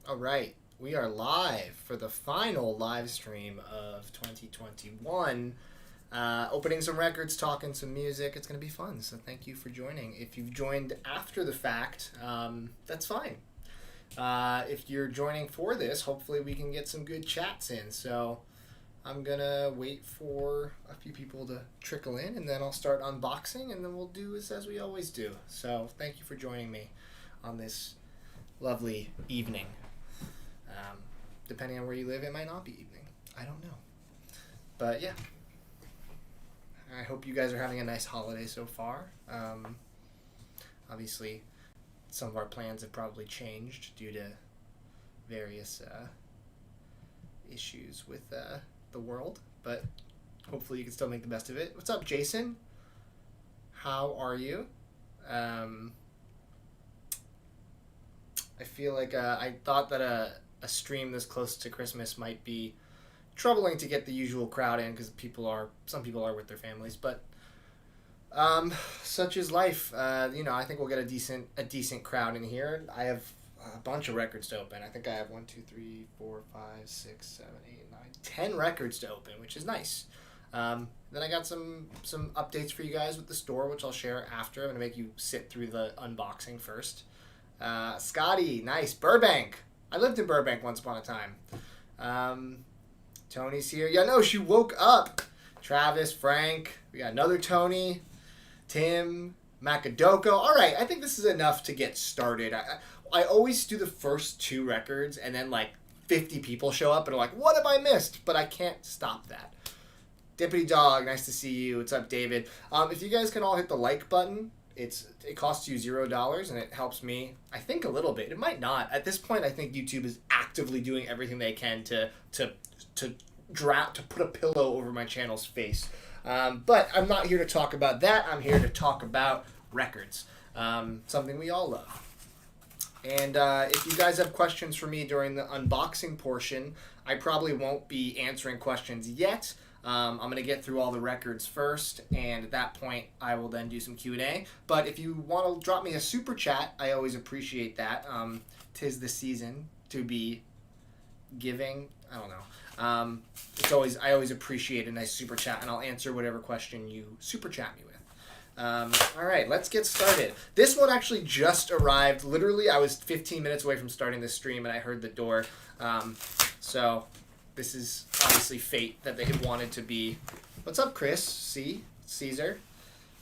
All right, we are live for the final live stream of 2021. Opening some records, talking some music. It's going to be fun, so thank you for joining. If you've joined after the fact, that's fine. If you're joining for this, hopefully we can get some good chats in. So I'm going to wait for a few people to trickle in, and then I'll start unboxing, and then we'll do this as we always do. So thank you for joining me on this lovely evening. Depending on where you live, it might not be evening. I don't know. But yeah. I hope you guys are having a nice holiday so far. Obviously, some of our plans have probably changed due to various issues with the world. But hopefully you can still make the best of it. What's up, Jason? How are you? I feel like I thought that a stream this close to Christmas might be troubling to get the usual crowd in because some people are with their families, but such is life. I think we'll get a decent crowd in here. I have a bunch of records to open. I think I have 1, 2, 3, 4, 5, 6, 7, 8, 9, 10 records to open, which is nice. Then I got some updates for you guys with the store, which I'll share after. I'm gonna make you sit through the unboxing first. Scotty, nice. Burbank. I lived in Burbank once upon a time. Tony's here. Yeah, no, she woke up. Travis, Frank. We got another Tony. Tim, Macadoko. All right, I think this is enough to get started. I always do the first 2 records, and then like 50 people show up and are like, what have I missed? But I can't stop that. Deputy Dog, nice to see you. What's up, David? If you guys can all hit the like button, it costs you $0 and it helps me, I think, a little bit. It might not. At this point, I think YouTube is actively doing everything they can to put a pillow over my channel's face. But I'm not here to talk about that. I'm here to talk about records, something we all love. And if you guys have questions for me during the unboxing portion, I probably won't be answering questions yet. I'm going to get through all the records first, and at that point, I will then do some Q&A. But if you want to drop me a super chat, I always appreciate that. 'Tis the season to be giving. I don't know. I always appreciate a nice super chat, and I'll answer whatever question you super chat me with. All right, let's get started. This one actually just arrived. Literally, I was 15 minutes away from starting the stream, and I heard the door. So this is obviously fate that they wanted to be. What's up, Chris? Caesar.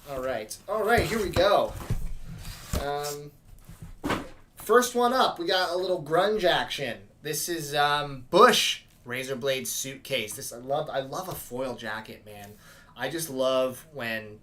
All right, here we go. First one up, we got a little grunge action. This is Bush Razor Blade Suitcase. I love a foil jacket, man. I just love when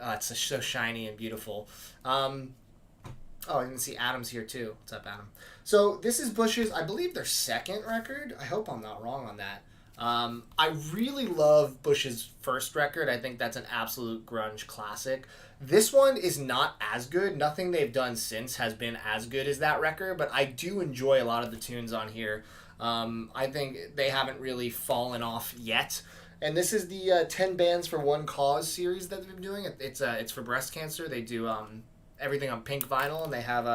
it's so shiny and beautiful. I didn't see Adam's here too. What's up, Adam? So this is Bush's, I believe, their second record. I hope I'm not wrong on that. I really love Bush's first record. I think that's an absolute grunge classic. This one is not as good. Nothing they've done since has been as good as that record, but I do enjoy a lot of the tunes on here. I think they haven't really fallen off yet. And this is the 10 Bands for One Cause series that they've been doing. It's for breast cancer. They do everything on pink vinyl, and they have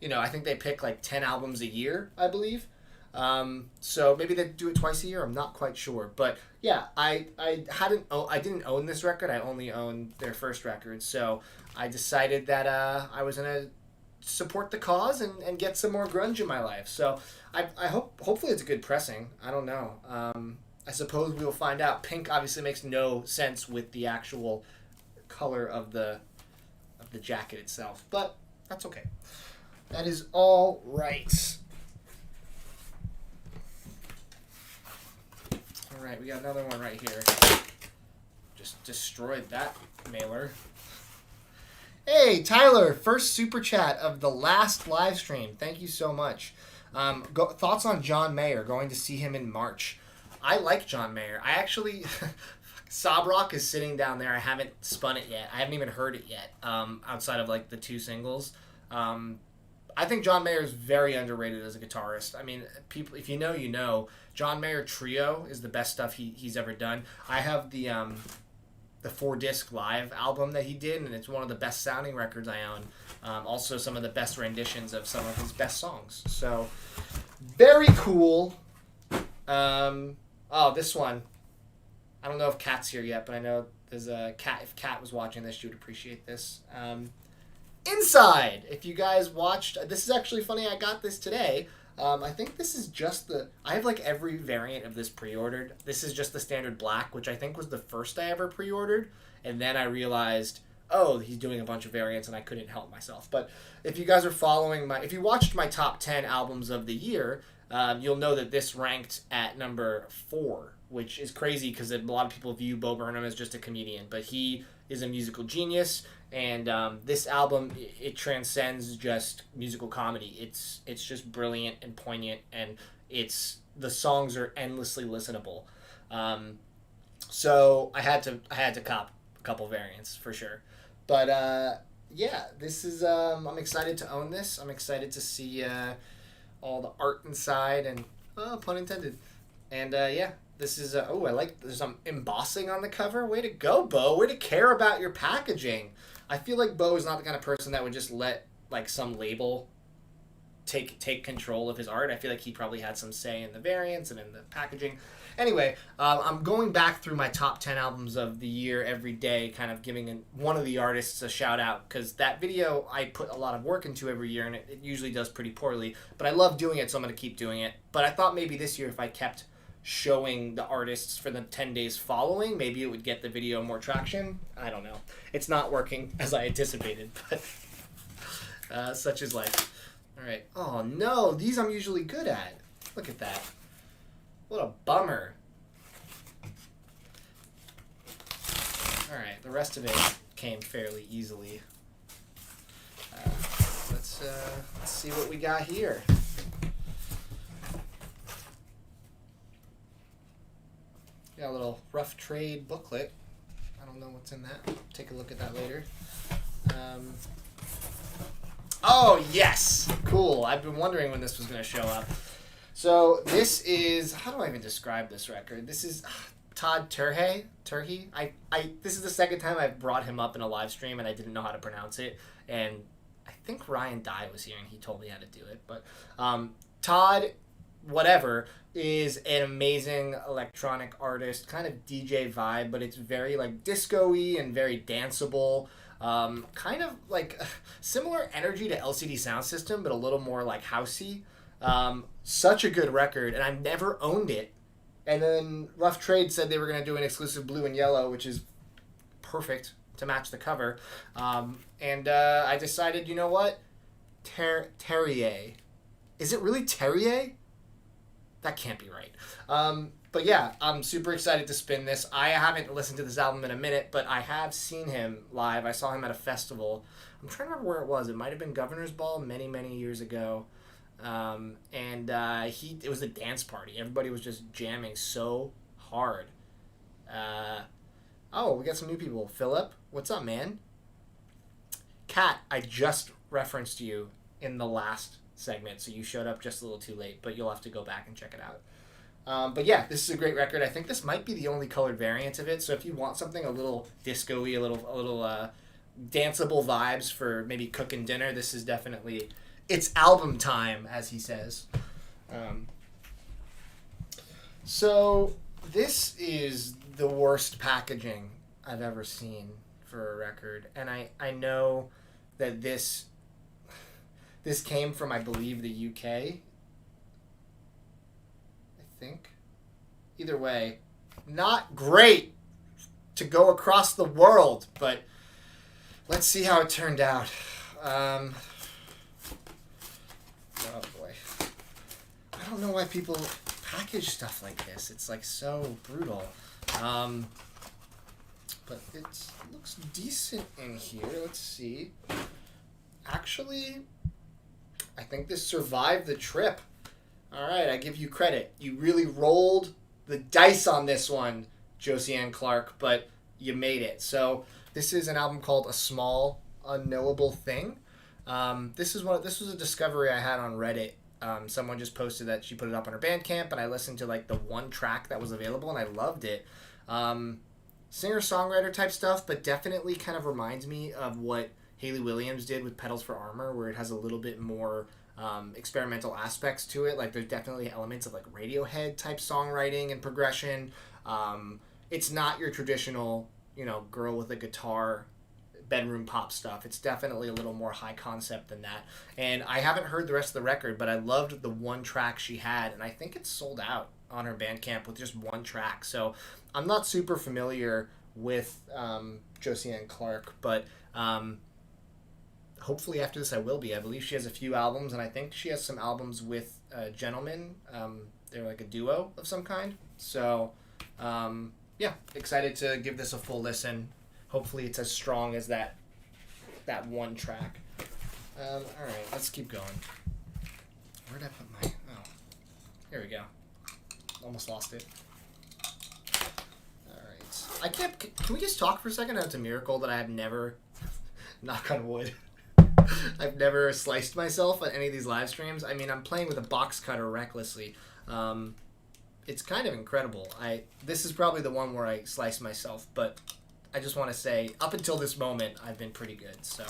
I think they pick like 10 albums a year, I believe. So maybe they do it twice a year. I'm not quite sure, but yeah, I didn't own this record. I only owned their first record, so I decided that I was gonna support the cause and get some more grunge in my life. So I hopefully it's a good pressing. I don't know. I suppose we will find out. Pink obviously makes no sense with the actual color of the jacket itself, but that's okay. That is all right. All right, we got another one right here. Just destroyed that mailer. Hey, Tyler, first super chat of the last live stream. Thank you so much. Thoughts on John Mayer, going to see him in March. I like John Mayer. I actually, Sob Rock is sitting down there. I haven't spun it yet. I haven't even heard it yet, outside of like the 2 singles. I think John Mayer is very underrated as a guitarist. I mean, people, if you know, you know. John Mayer Trio is the best stuff he's ever done. I have the 4-disc live album that he did, and it's one of the best sounding records I own. Also, some of the best renditions of some of his best songs. So, Very cool. Oh, this one. I don't know if Kat's here yet, but I know there's a Kat. If Kat was watching this, she would appreciate this. Inside. If you guys watched, this is actually funny. I got this today. I think this is just the... I have like every variant of this pre-ordered. This is just the standard black, which I think was the first I ever pre-ordered. And then I realized, oh, he's doing a bunch of variants and I couldn't help myself. But if you guys are following my... If you watched my top 10 albums of the year, you'll know that this ranked at number 4, which is crazy because a lot of people view Bo Burnham as just a comedian. But he is a musical genius. And this album, it transcends just musical comedy. It's just brilliant and poignant, and the songs are endlessly listenable. So I had to cop a couple variants for sure. But yeah, this is I'm excited to own this. I'm excited to see all the art inside, and pun intended. And yeah. This is, I like, there's some embossing on the cover. Way to go, Bo. Way to care about your packaging. I feel like Bo is not the kind of person that would just let, like, some label take control of his art. I feel like he probably had some say in the variants and in the packaging. Anyway, I'm going back through my top 10 albums of the year every day, kind of giving one of the artists a shout out, because that video I put a lot of work into every year, and it usually does pretty poorly. But I love doing it, so I'm going to keep doing it. But I thought maybe this year if I kept showing the artists for the 10 days following, maybe it would get the video more traction. I don't know. It's not working as I anticipated, but such is life. All right. Oh no, these I'm usually good at. Look at that. What a bummer. All right, the rest of it came fairly easily. Let's see what we got here. Got a little rough trade booklet. I don't know what's in that. Take a look at that later. Oh, yes! Cool. I've been wondering when this was going to show up. So this is... How do I even describe this record? This is Todd Terje. This is the second time I've brought him up in a live stream and I didn't know how to pronounce it. And I think Ryan Dye was here and he told me how to do it. But Todd... whatever, is an amazing electronic artist, kind of DJ vibe, but it's very like disco-y and very danceable. Kind of like similar energy to LCD Sound System, but a little more like housey. Such a good record, and I've never owned it. And then Rough Trade said they were going to do an exclusive blue and yellow, which is perfect to match the cover. And I decided, you know what? Terrier. Is it really Terrier? That can't be right. But yeah, I'm super excited to spin this. I haven't listened to this album in a minute, but I have seen him live. I saw him at a festival. I'm trying to remember where it was. It might have been Governor's Ball many, many years ago. It was a dance party. Everybody was just jamming so hard. We got some new people. Philip, what's up, man? Kat, I just referenced you in the last segment, so you showed up just a little too late, but you'll have to go back and check it out. But yeah, this is a great record. I think this might be the only colored variant of it, so if you want something a little disco-y, a little danceable vibes for maybe cooking dinner, this is definitely... It's album time, as he says. So this is the worst packaging I've ever seen for a record, and I know that this came from, I believe, the UK. I think. Either way, not great to go across the world, but let's see how it turned out. Oh boy. I don't know why people package stuff like this. It's like so brutal. But it looks decent in here. Let's see. Actually, I think this survived the trip. All right, I give you credit. You really rolled the dice on this one, Josie Ann Clark, but you made it. So this is an album called A Small Unknowable Thing. This was a discovery I had on Reddit. Someone just posted that she put it up on her Bandcamp, and I listened to like the one track that was available, and I loved it. Singer-songwriter type stuff, but definitely kind of reminds me of what Haley Williams did with Pedals for Armor, where it has a little bit more experimental aspects to it. Like there's definitely elements of like Radiohead type songwriting and progression. It's not your traditional, girl with a guitar bedroom pop stuff. It's definitely a little more high concept than that. And I haven't heard the rest of the record, but I loved the one track she had, and I think it's sold out on her Bandcamp with just one track. So I'm not super familiar with Josiane Clark, but hopefully after this I will be. I believe she has a few albums, and I think she has some albums with Gentlemen. They're like a duo of some kind. So yeah, excited to give this a full listen. Hopefully it's as strong as that one track. All right, let's keep going. Where did I put my... Oh, here we go. Almost lost it. All right. Can we just talk for a second? It's a miracle that I have never, knock on wood, I've never sliced myself on any of these live streams. I mean, I'm playing with a box cutter recklessly. It's kind of incredible. This is probably the one where I slice myself, but I just want to say, up until this moment, I've been pretty good, so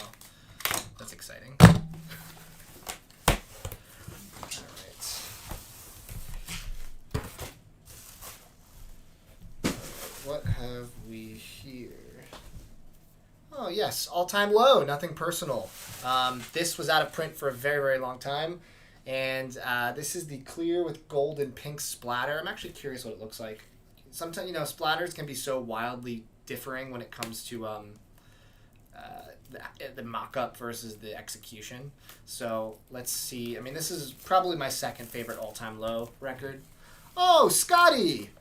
that's exciting. All right. What have we here? Oh, yes, All-Time Low, Nothing Personal. This was out of print for a very, very long time, and this is the clear with gold and pink splatter. I'm actually curious what it looks like. Sometimes, splatters can be so wildly differing when it comes to the mock-up versus the execution. So let's see. I mean, this is probably my second favorite All-Time Low record. Oh, Scotty!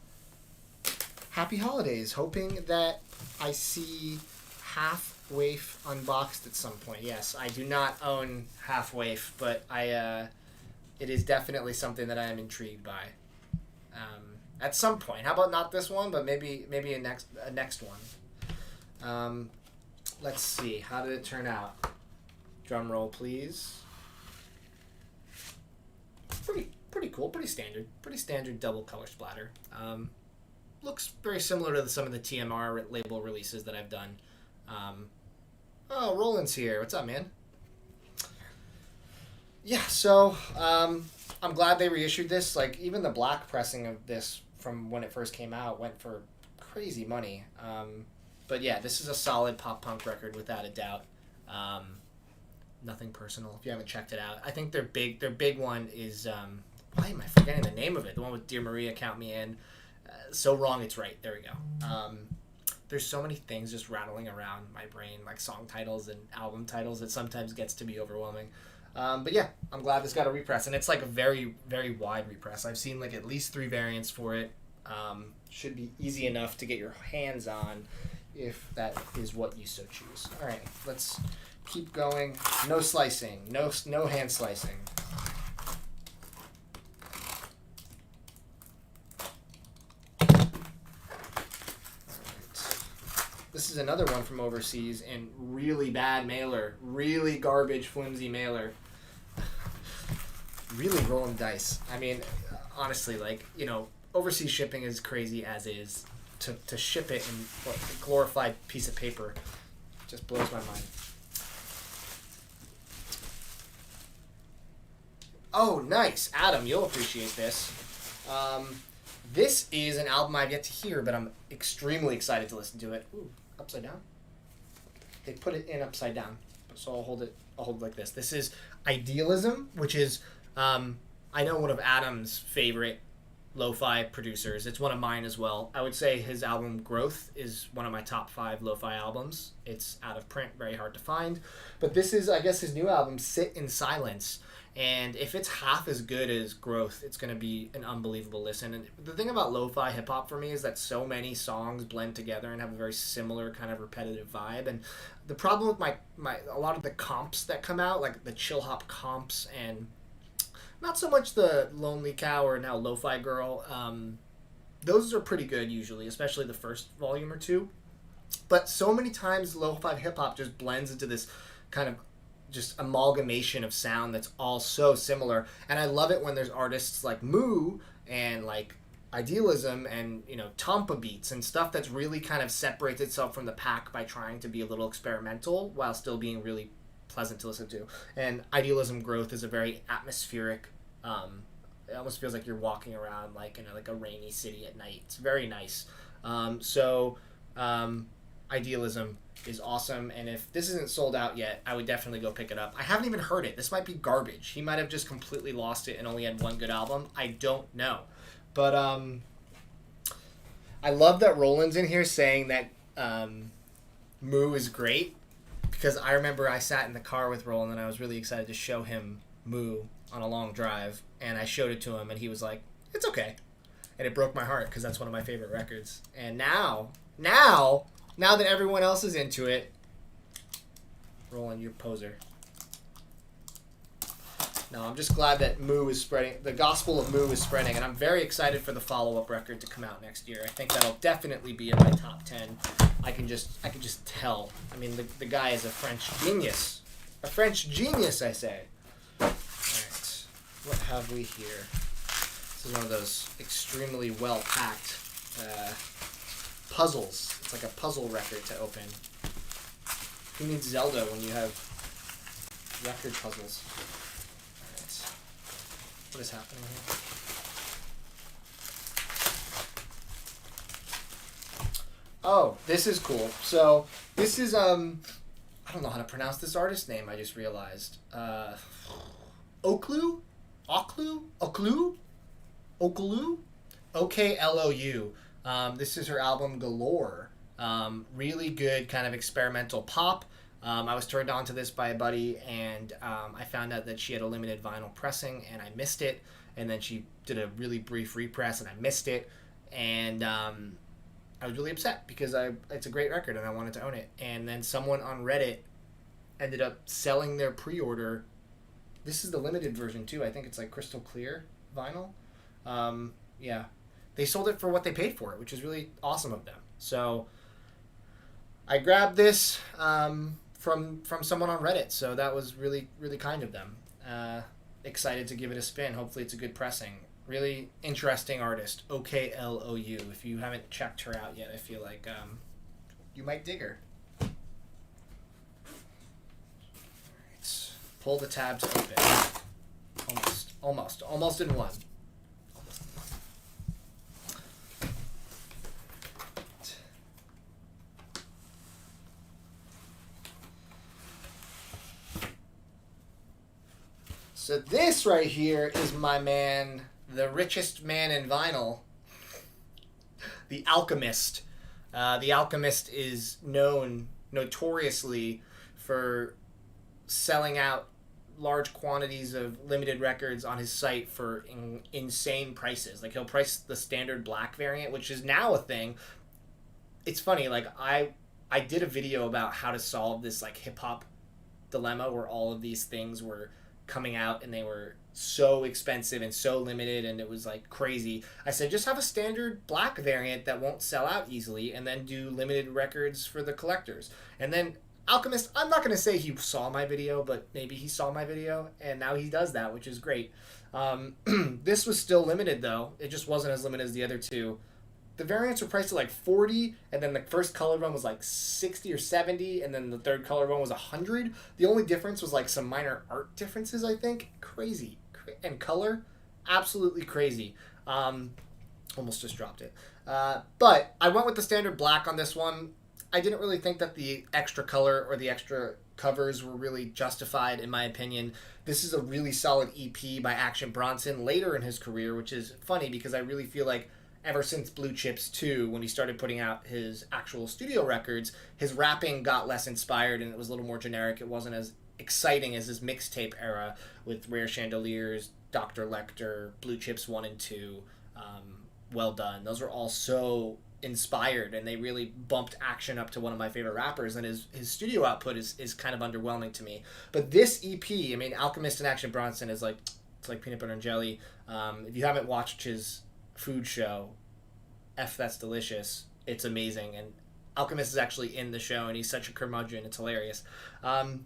Happy holidays. Hoping that I see Half Waif unboxed at some point. Yes, I do not own Half Waif, but it is definitely something that I am intrigued by. At some point. How about not this one, but maybe a next one. Let's see. How did it turn out? Drum roll, please. Pretty cool. Pretty standard. Pretty standard double color splatter. Looks very similar to some of the TMR label releases that I've done. Oh, Roland's here. What's up, man? Yeah, so I'm glad they reissued this. Like, even the black pressing of this from when it first came out went for crazy money. But yeah, this is a solid pop punk record without a doubt. Nothing Personal, if you haven't checked it out. I think their big one is why am I forgetting the name of it? The one with Dear Maria, Count Me In. So Wrong It's Right. There we go. There's so many things just rattling around my brain, like song titles and album titles, it sometimes gets to be overwhelming. But yeah, I'm glad this got a repress, and it's like a very, very wide repress. I've seen like at least 3 variants for it. Should be easy enough to get your hands on if that is what you so choose. All right, let's keep going. No slicing, no hand slicing. This is another one from overseas and really bad mailer. Really garbage, flimsy mailer. Really rolling dice. I mean, honestly, like, overseas shipping is crazy as is. To ship it in a glorified piece of paper just blows my mind. Oh, nice. Adam, you'll appreciate this. This is an album I've yet to hear, but I'm extremely excited to listen to it. Ooh, upside down? They put it in upside down, so I'll hold it like this. This is Idealism, which is, I know, one of Adam's favorite lo-fi producers. It's one of mine as well. I would say his album Growth is one of my top 5 lo-fi albums. It's out of print, very hard to find. But this is, I guess, his new album, Sit in Silence. And if it's half as good as Growth, it's going to be an unbelievable listen. And the thing about lo-fi hip-hop for me is that so many songs blend together and have a very similar kind of repetitive vibe. And the problem with my a lot of the comps that come out, like the chill hop comps and not so much the Lonely Cow or now Lo-Fi Girl, those are pretty good usually, especially the first volume or 2. But so many times lo-fi hip-hop just blends into this kind of just amalgamation of sound that's all so similar. And I love it when there's artists like Moo and like idealism and, you know, tampa beats and stuff that's really kind of separates itself from the pack by trying to be a little experimental while still being really pleasant to listen to. And idealism growth is a very atmospheric, it almost feels like you're walking around like in a rainy city at night. It's very nice. Idealism is awesome, and if this isn't sold out yet, I would definitely go pick it up. I haven't even heard it. This might be garbage. He might have just completely lost it and only had one good album. I don't know. But I love that Roland's in here saying that Moo is great, because I remember I sat in the car with Roland and I was really excited to show him Moo on a long drive, and I showed it to him and he was like, it's okay. And it broke my heart because that's one of my favorite records. And now that everyone else is into it, Roland, you poser. No, I'm just glad that Moo is spreading. The gospel of Moo is spreading, and I'm very excited for the follow-up record to come out next year. I think that'll definitely be in my top 10. I can just tell. I mean, the guy is a French genius. A French genius, I say. All right, what have we here? This is one of those extremely well-packed puzzles. It's like a puzzle record to open. Who needs Zelda when you have record puzzles? Alright. What is happening here? Oh, this is cool. So, this is, I don't know how to pronounce this artist name, I just realized. Oklou? Oklou? This is her album Galore. Really good kind of experimental pop. I was turned on to this by a buddy, and I found out that she had a limited vinyl pressing, and I missed it. And then she did a really brief repress, and I missed it. And I was really upset because it's a great record, and I wanted to own it. And then someone on Reddit ended up selling their pre-order. This is the limited version, too. I think it's like crystal clear vinyl. Yeah. They sold it for what they paid for it, which is really awesome of them. So I grabbed this from someone on Reddit, so that was really, really kind of them. Excited to give it a spin. Hopefully it's a good pressing. Really interesting artist, Oklou. If you haven't checked her out yet, I feel like you might dig her. Alright, pull the tabs open. Almost in one. So this right here is my man, the richest man in vinyl, The Alchemist. The Alchemist is known notoriously for selling out large quantities of limited records on his site for insane prices. Like, he'll price the standard black variant, which is now a thing. It's funny, like, I did a video about how to solve this, like, hip-hop dilemma where all of these things were coming out and they were so expensive and so limited and it was like crazy. I said, just have a standard black variant that won't sell out easily and then do limited records for the collectors. And then Alchemist, I'm not going to say he saw my video, but maybe he saw my video and now he does that, which is great. This was still limited though. It just wasn't as limited as the other two. The variants were priced at like $40, and then the first colored one was like $60 or $70, and then the third colored one was $100. The only difference was like some minor art differences, I think. Crazy. And color, absolutely crazy. Almost just dropped it. But I went with the standard black on this one. I didn't really think that the extra color or the extra covers were really justified, in my opinion. This is a really solid EP by Action Bronson later in his career, which is funny because I really feel like ever since Blue Chips 2, when he started putting out his actual studio records, his rapping got less inspired and it was a little more generic. It wasn't as exciting as his mixtape era with Rare Chandeliers, Dr. Lecter, Blue Chips 1 and 2, Well Done. Those were all so inspired and they really bumped Action up to one of my favorite rappers, and his studio output is kind of underwhelming to me. But this EP, I mean, Alchemist and Action Bronson is like, it's like peanut butter and jelly. If you haven't watched his food show, That's Delicious, it's amazing, and Alchemist is actually in the show and he's such a curmudgeon, it's hilarious. Oh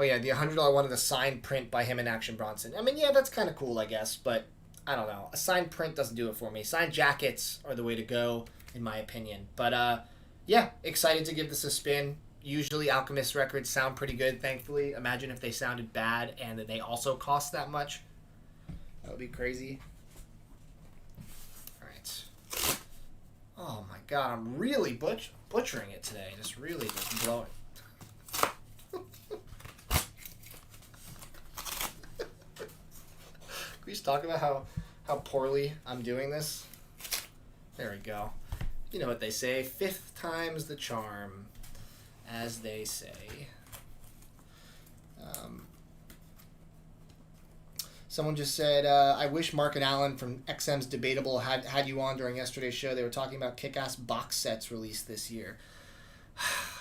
yeah, the $100 one of the signed print by him and Action Bronson. I mean, yeah, that's kind of cool, I guess, but I don't know. A signed print doesn't do it for me. Signed jackets are the way to go, in my opinion. But yeah, excited to give this a spin. Usually Alchemist records sound pretty good, thankfully. Imagine if they sounded bad and that they also cost that much. That would be crazy. Alright. Oh my god, I'm really butchering it today. Just really just blowing. Can we just talk about how poorly I'm doing this? There we go. You know what they say, 5th time's the charm, as they say. Someone just said, I wish Mark and Alan from XM's Debatable had you on during yesterday's show. They were talking about kick-ass box sets released this year.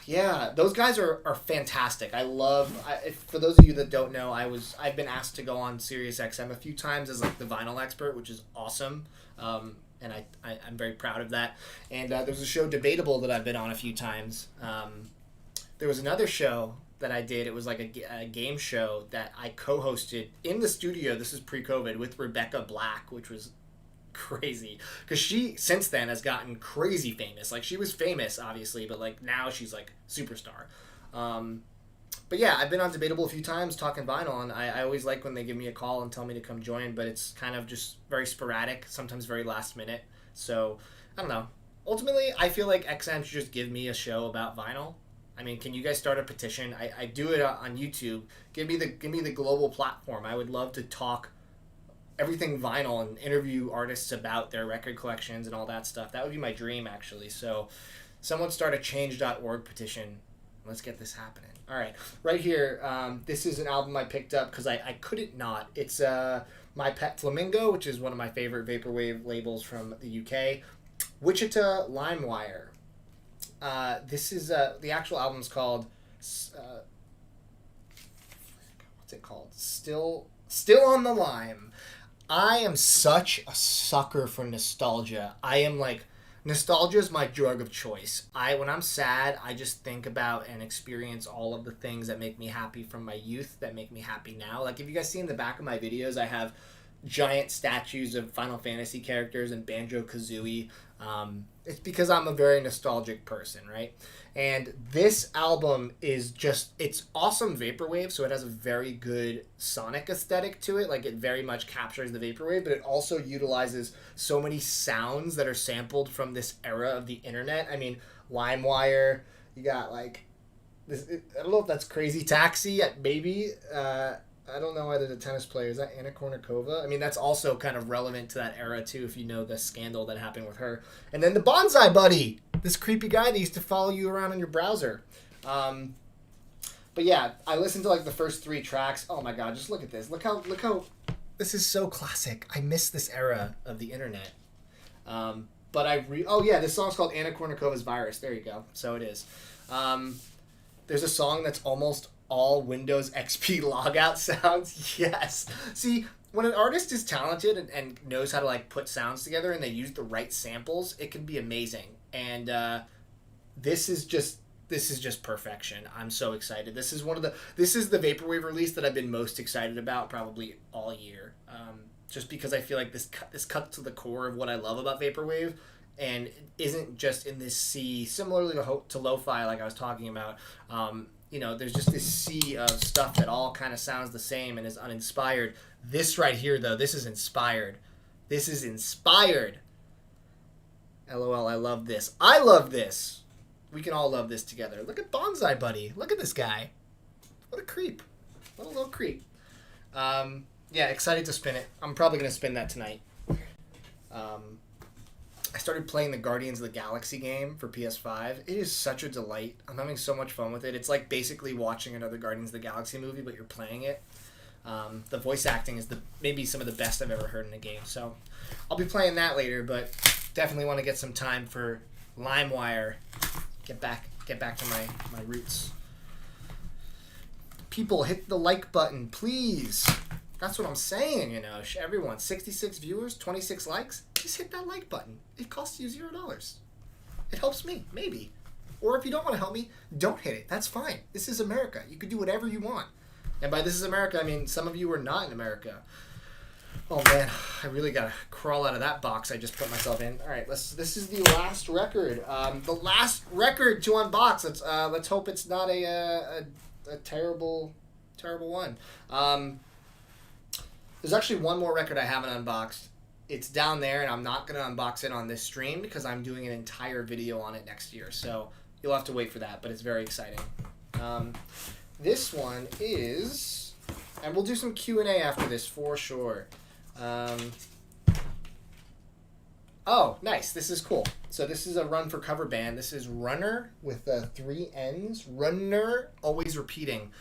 Yeah, those guys are fantastic. For those of you that don't know, I've been asked to go on Sirius XM a few times as like the vinyl expert, which is awesome. And I'm very proud of that. And there's a show, Debatable, that I've been on a few times. There was another show that I did. It was like a game show that I co-hosted in the studio. This is pre-COVID with Rebecca Black, which was crazy because she since then has gotten crazy famous. Like, she was famous obviously, but like now she's like superstar. But yeah, I've been on Debatable a few times talking vinyl, and I always like when they give me a call and tell me to come join, but it's kind of just very sporadic, sometimes very last minute. So I don't know. Ultimately, I feel like XM should just give me a show about vinyl. I mean, can you guys start a petition? I do it on YouTube. Give me the global platform. I would love to talk everything vinyl and interview artists about their record collections and all that stuff. That would be my dream, actually. So someone start a change.org petition. Let's get this happening. All right. Right here, this is an album I picked up because I couldn't not. It's My Pet Flamingo, which is one of my favorite vaporwave labels from the UK. Wichita LimeWire. This is the actual album's called what's it called? Still on the Lime. I am such a sucker for nostalgia. I am like, nostalgia is my drug of choice. When I'm sad, I just think about and experience all of the things that make me happy from my youth, that make me happy now. Like, if you guys see in the back of my videos, I have giant statues of Final Fantasy characters and Banjo-Kazooie. It's because I'm a very nostalgic person, right? And this album is just, it's awesome vaporwave, so it has a very good sonic aesthetic to it. Like, it very much captures the vaporwave, but it also utilizes so many sounds that are sampled from this era of the internet. I mean, LimeWire, you got like this, I don't know if that's Crazy Taxi, maybe. I don't know either the tennis player. Is that Anna Kournikova? I mean, that's also kind of relevant to that era, too, if you know the scandal that happened with her. And then the Bonsai Buddy, this creepy guy that used to follow you around on your browser. But yeah, I listened to like the first 3 tracks. Oh my god, just look at this. Look how this is so classic. I miss this era of the internet. But oh yeah, this song's called Anna Kournikova's Virus. There you go. So it is. There's a song that's almost all Windows XP logout sounds. Yes. See, when an artist is talented and knows how to like put sounds together and they use the right samples, it can be amazing. And this is just perfection. I'm so excited. This is the vaporwave release that I've been most excited about probably all year. Just because I feel like this cuts to the core of what I love about vaporwave, and isn't just in this sea similarly to lo-fi like I was talking about. You know, there's just this sea of stuff that all kind of sounds the same and is uninspired. This right here, though, this is inspired. This is inspired. LOL, I love this. I love this. We can all love this together. Look at Bonsai Buddy. Look at this guy. What a creep. What a little creep. Yeah, excited to spin it. I'm probably going to spin that tonight. I started playing the Guardians of the Galaxy game for PS5. It is such a delight. I'm having so much fun with it. It's like basically watching another Guardians of the Galaxy movie, but you're playing it. The voice acting is maybe some of the best I've ever heard in a game. So I'll be playing that later, but definitely want to get some time for LimeWire. Get back to my roots. People, hit the like button, please. That's what I'm saying, you know. Everyone, 66 viewers, 26 likes. Just hit that like button. It costs you $0. It helps me, maybe. Or if you don't want to help me, don't hit it. That's fine. This is America. You can do whatever you want. And by this is America, I mean some of you are not in America. Oh man, I really gotta crawl out of that box I just put myself in. All right, this is the last record. The last record to unbox. Let's hope it's not a terrible one. There's actually one more record I haven't unboxed. It's down there, and I'm not gonna unbox it on this stream because I'm doing an entire video on it next year. So you'll have to wait for that, but it's very exciting. This one is, and we'll do some Q&A after this for sure. Oh, nice. This is cool. So this is a Run for Cover band. This is Runner with 3 N's. Runner, always repeating.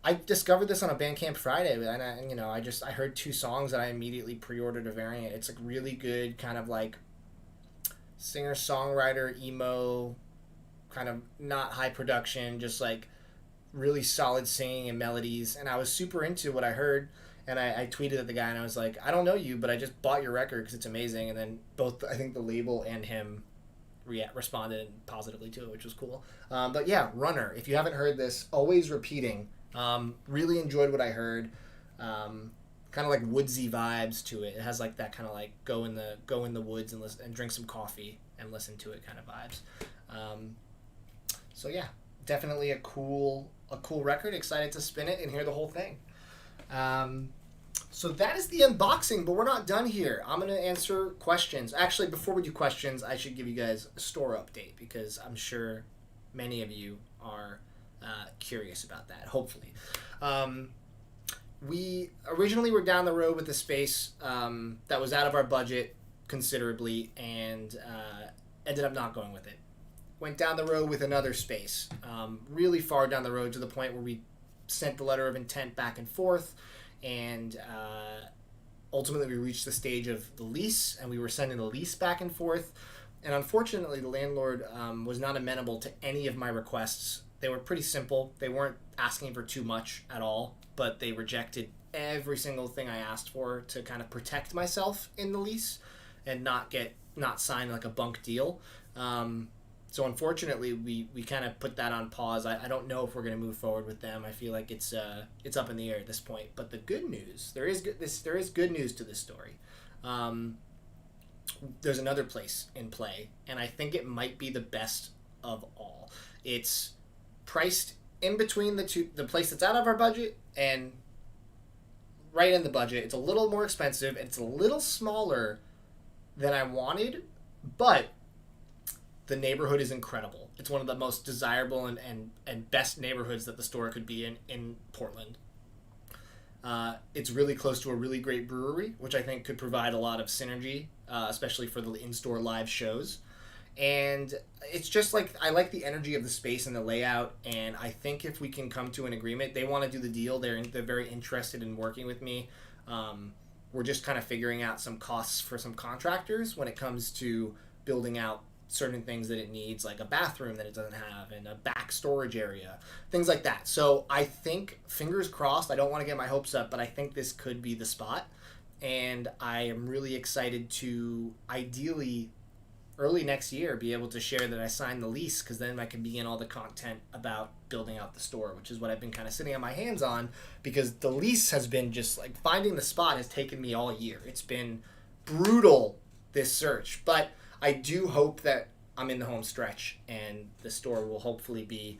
I discovered this on a Bandcamp Friday, and I heard 2 songs that I immediately pre-ordered a variant. It's like really good, kind of like singer-songwriter, emo, kind of not high production, just like really solid singing and melodies. And I was super into what I heard, and I tweeted at the guy, and I was like, I don't know you, but I just bought your record because it's amazing. And then both, I think the label and him responded positively to it, which was cool. But yeah, Runner. If you haven't heard this, always repeating. Really enjoyed what I heard. Kind of like woodsy vibes to it. It has like that kind of like go in the woods and listen and drink some coffee and listen to it kind of vibes. So yeah, definitely a cool record. Excited to spin it and hear the whole thing. So that is the unboxing, but we're not done here. I'm going to answer questions. Actually, before we do questions, I should give you guys a store update because I'm sure many of you are curious about that, hopefully. We originally were down the road with the space that was out of our budget considerably and ended up not going with it. Went down the road with another space, really far down the road to the point where we sent the letter of intent back and forth, and ultimately we reached the stage of the lease, and we were sending the lease back and forth. And unfortunately, the landlord was not amenable to any of my requests. They were pretty simple. They weren't asking for too much at all, but they rejected every single thing I asked for to kind of protect myself in the lease and not sign like a bunk deal. So unfortunately, we kind of put that on pause. I don't know if we're going to move forward with them. I feel like it's up in the air at this point. But the good news, there is good news to this story. There's another place in play, and I think it might be the best of all. It's priced in between the place that's out of our budget and right in the budget. It's a little more expensive. It's a little smaller than I wanted, but the neighborhood is incredible. It's one of the most desirable and best neighborhoods that the store could be in Portland. It's really close to a really great brewery, which I think could provide a lot of synergy, especially for the in-store live shows. And it's just like, I like the energy of the space and the layout, and I think if we can come to an agreement, they want to do the deal. They're very interested in working with me. We're just kind of figuring out some costs for some contractors when it comes to building out certain things that it needs, like a bathroom that it doesn't have and a back storage area, things like that. So I think, fingers crossed, I don't want to get my hopes up, but I think this could be the spot. And I am really excited to, ideally, early next year, be able to share that I signed the lease, because then I can begin all the content about building out the store, which is what I've been kind of sitting on my hands on, because the lease has been just like, finding the spot has taken me all year. It's been brutal, this search, but I do hope that I'm in the home stretch and the store will hopefully be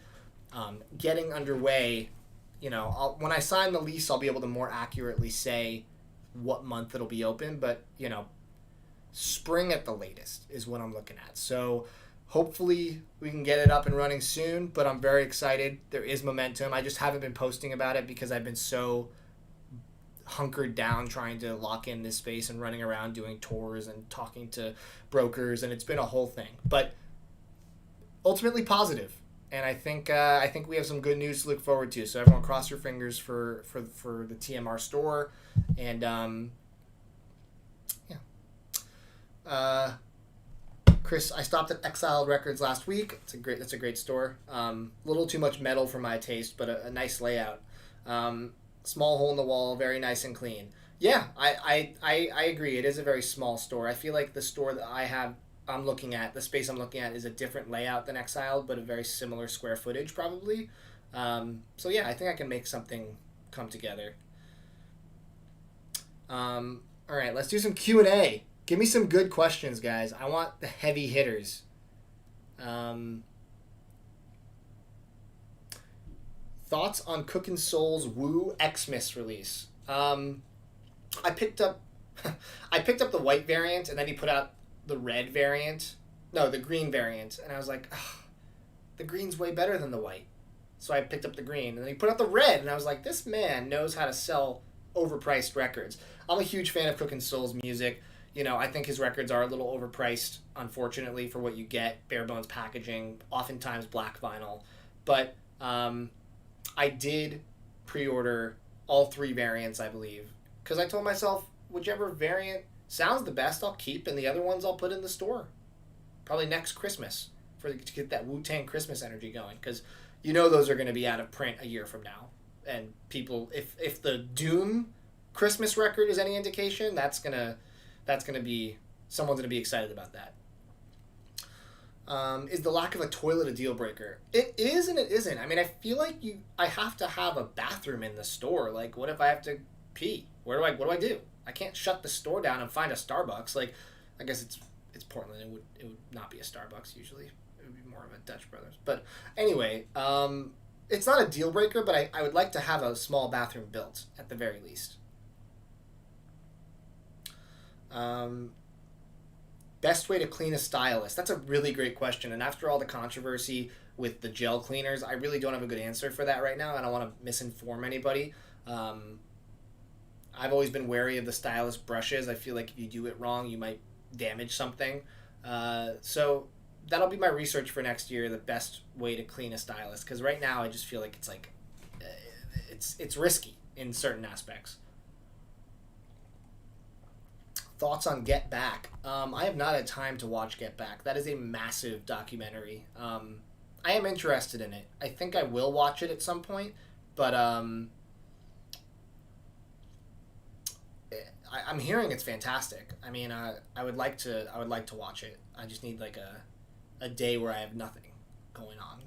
getting underway. You know, when I sign the lease, I'll be able to more accurately say what month it'll be open, but, you know, spring at the latest is what I'm looking at. So hopefully we can get it up and running soon, but I'm very excited. There is momentum. I just haven't been posting about it because I've been so hunkered down trying to lock in this space and running around doing tours and talking to brokers, and it's been a whole thing, but ultimately positive. And I think we have some good news to look forward to. So everyone, cross your fingers for the TMR store. And Chris, I stopped at Exiled Records last week. It's a great store. A little too much metal for my taste, but a nice layout. Small hole in the wall, very nice and clean. Yeah, I agree. It is a very small store. I feel like the store that the space I'm looking at is a different layout than Exiled, but a very similar square footage probably. So yeah, I think I can make something come together. All right, let's do some Q&A. Give me some good questions, guys. I want the heavy hitters. Thoughts on Cookin' Soul's Woo Xmas release? I picked up I picked up the white variant, and then he put out the red variant. No, the green variant, and I was like, the green's way better than the white. So I picked up the green, and then he put out the red, and I was like, this man knows how to sell overpriced records. I'm a huge fan of Cookin' Soul's music. I think his records are a little overpriced, unfortunately, for what you get. Bare bones packaging, oftentimes black vinyl. But I did pre-order all 3 variants, I believe, because I told myself, whichever variant sounds the best, I'll keep, and the other ones I'll put in the store. Probably next Christmas, to get that Wu-Tang Christmas energy going, because those are going to be out of print a year from now. And people, if the Doom Christmas record is any indication, that's gonna be, someone's gonna be excited about that. Is the lack of a toilet a deal breaker? It is and it isn't. I mean, I feel like I have to have a bathroom in the store. Like, what if I have to pee? What do I do? I can't shut the store down and find a Starbucks. Like, I guess it's Portland. It would not be a Starbucks usually. It would be more of a Dutch Brothers. But anyway, it's not a deal breaker, but I would like to have a small bathroom built at the very least. Best way to clean a Stylist? That's a really great question. And after all the controversy with the gel cleaners, I really don't have a good answer for that right now. I don't want to misinform anybody. I've always been wary of the Stylist brushes. I feel like if you do it wrong, you might damage something. So that'll be my research for next year, the best way to clean a Stylist. Because right now I just feel like it's risky in certain aspects. Thoughts on Get Back? I have not had time to watch Get Back. That is a massive documentary. I am interested in it. I think I will watch it at some point, but I'm hearing it's fantastic. I mean, I would like to watch it. I just need like a day where I have nothing going on.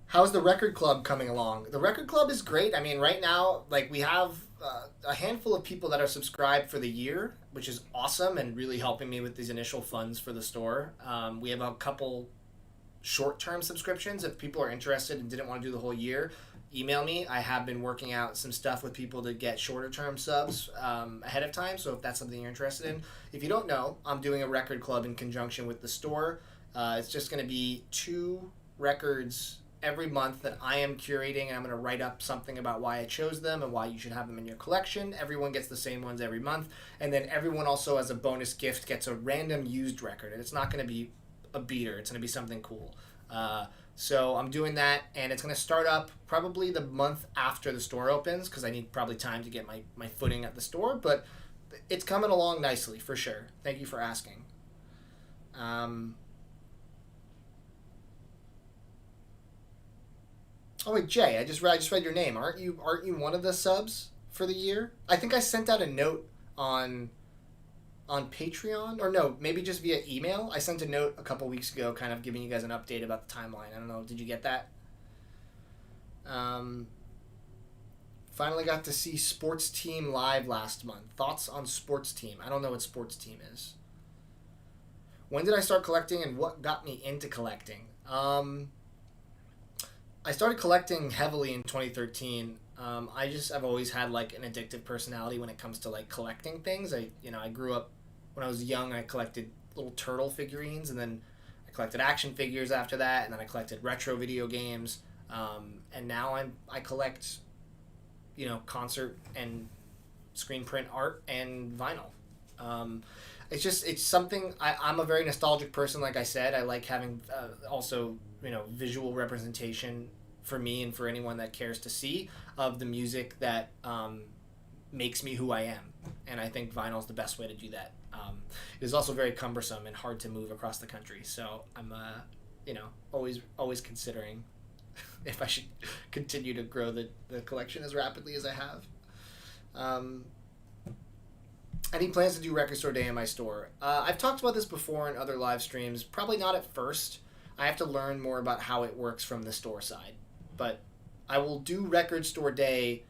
How's the record club coming along? The record club is great. I mean, right now, like, we have a handful of people that are subscribed for the year, which is awesome and really helping me with these initial funds for the store. We have a couple short-term subscriptions. If people are interested and didn't want to do the whole year, email me. I have been working out some stuff with people to get shorter-term subs ahead of time, so if that's something you're interested in. If you don't know, I'm doing a record club in conjunction with the store. It's just going to be 2 records every month that I am curating, and I'm going to write up something about why I chose them and why you should have them in your collection. Everyone gets the same ones every month, and then everyone also, as a bonus gift, gets a random used record, and it's not going to be a beater. It's going to be something cool. So I'm doing that, and it's going to start up probably the month after the store opens, because I need probably time to get my footing at the store, but it's coming along nicely, for sure. Thank you for asking. Oh wait, Jay, I just read your name. Aren't you one of the subs for the year? I think I sent out a note on Patreon, or no, maybe just via email. I sent a note a couple weeks ago, kind of giving you guys an update about the timeline. I don't know, did you get that? Finally got to see Sports Team live last month. Thoughts on Sports Team? I don't know what Sports Team is. When did I start collecting, and what got me into collecting? I started collecting heavily in 2013. I've always had like an addictive personality when it comes to like collecting things. I grew up when I was young. I collected little turtle figurines, and then I collected action figures after that, and then I collected retro video games. And now I collect, concert and screen print art and vinyl. It's something. I'm a very nostalgic person, like I said. I like having also visual representation for me and for anyone that cares to see of the music that makes me who I am. And I think vinyl is the best way to do that. It is also very cumbersome and hard to move across the country. So I'm always considering if I should continue to grow the collection as rapidly as I have. Any plans to do Record Store Day in my store? I've talked about this before in other live streams. Probably not at first. I have to learn more about how it works from the store side. But I will do Record Store Day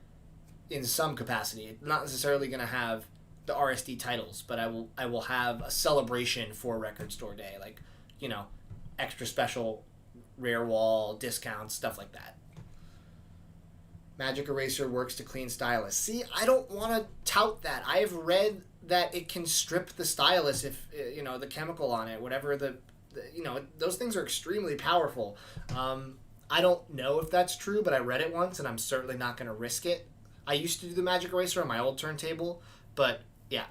in some capacity. It's not necessarily going to have the RSD titles, but I will have a celebration for Record Store Day, like, you know, extra special rare wall discounts, stuff like that. Magic Eraser works to clean Stylist. See, I don't want to tout that. I have read that it can strip the stylus if, you know, the chemical on it, whatever the you know, those things are extremely powerful. I don't know if that's true, but I read it once, and I'm certainly not going to risk it. I used to do the Magic Eraser on my old turntable, but yeah.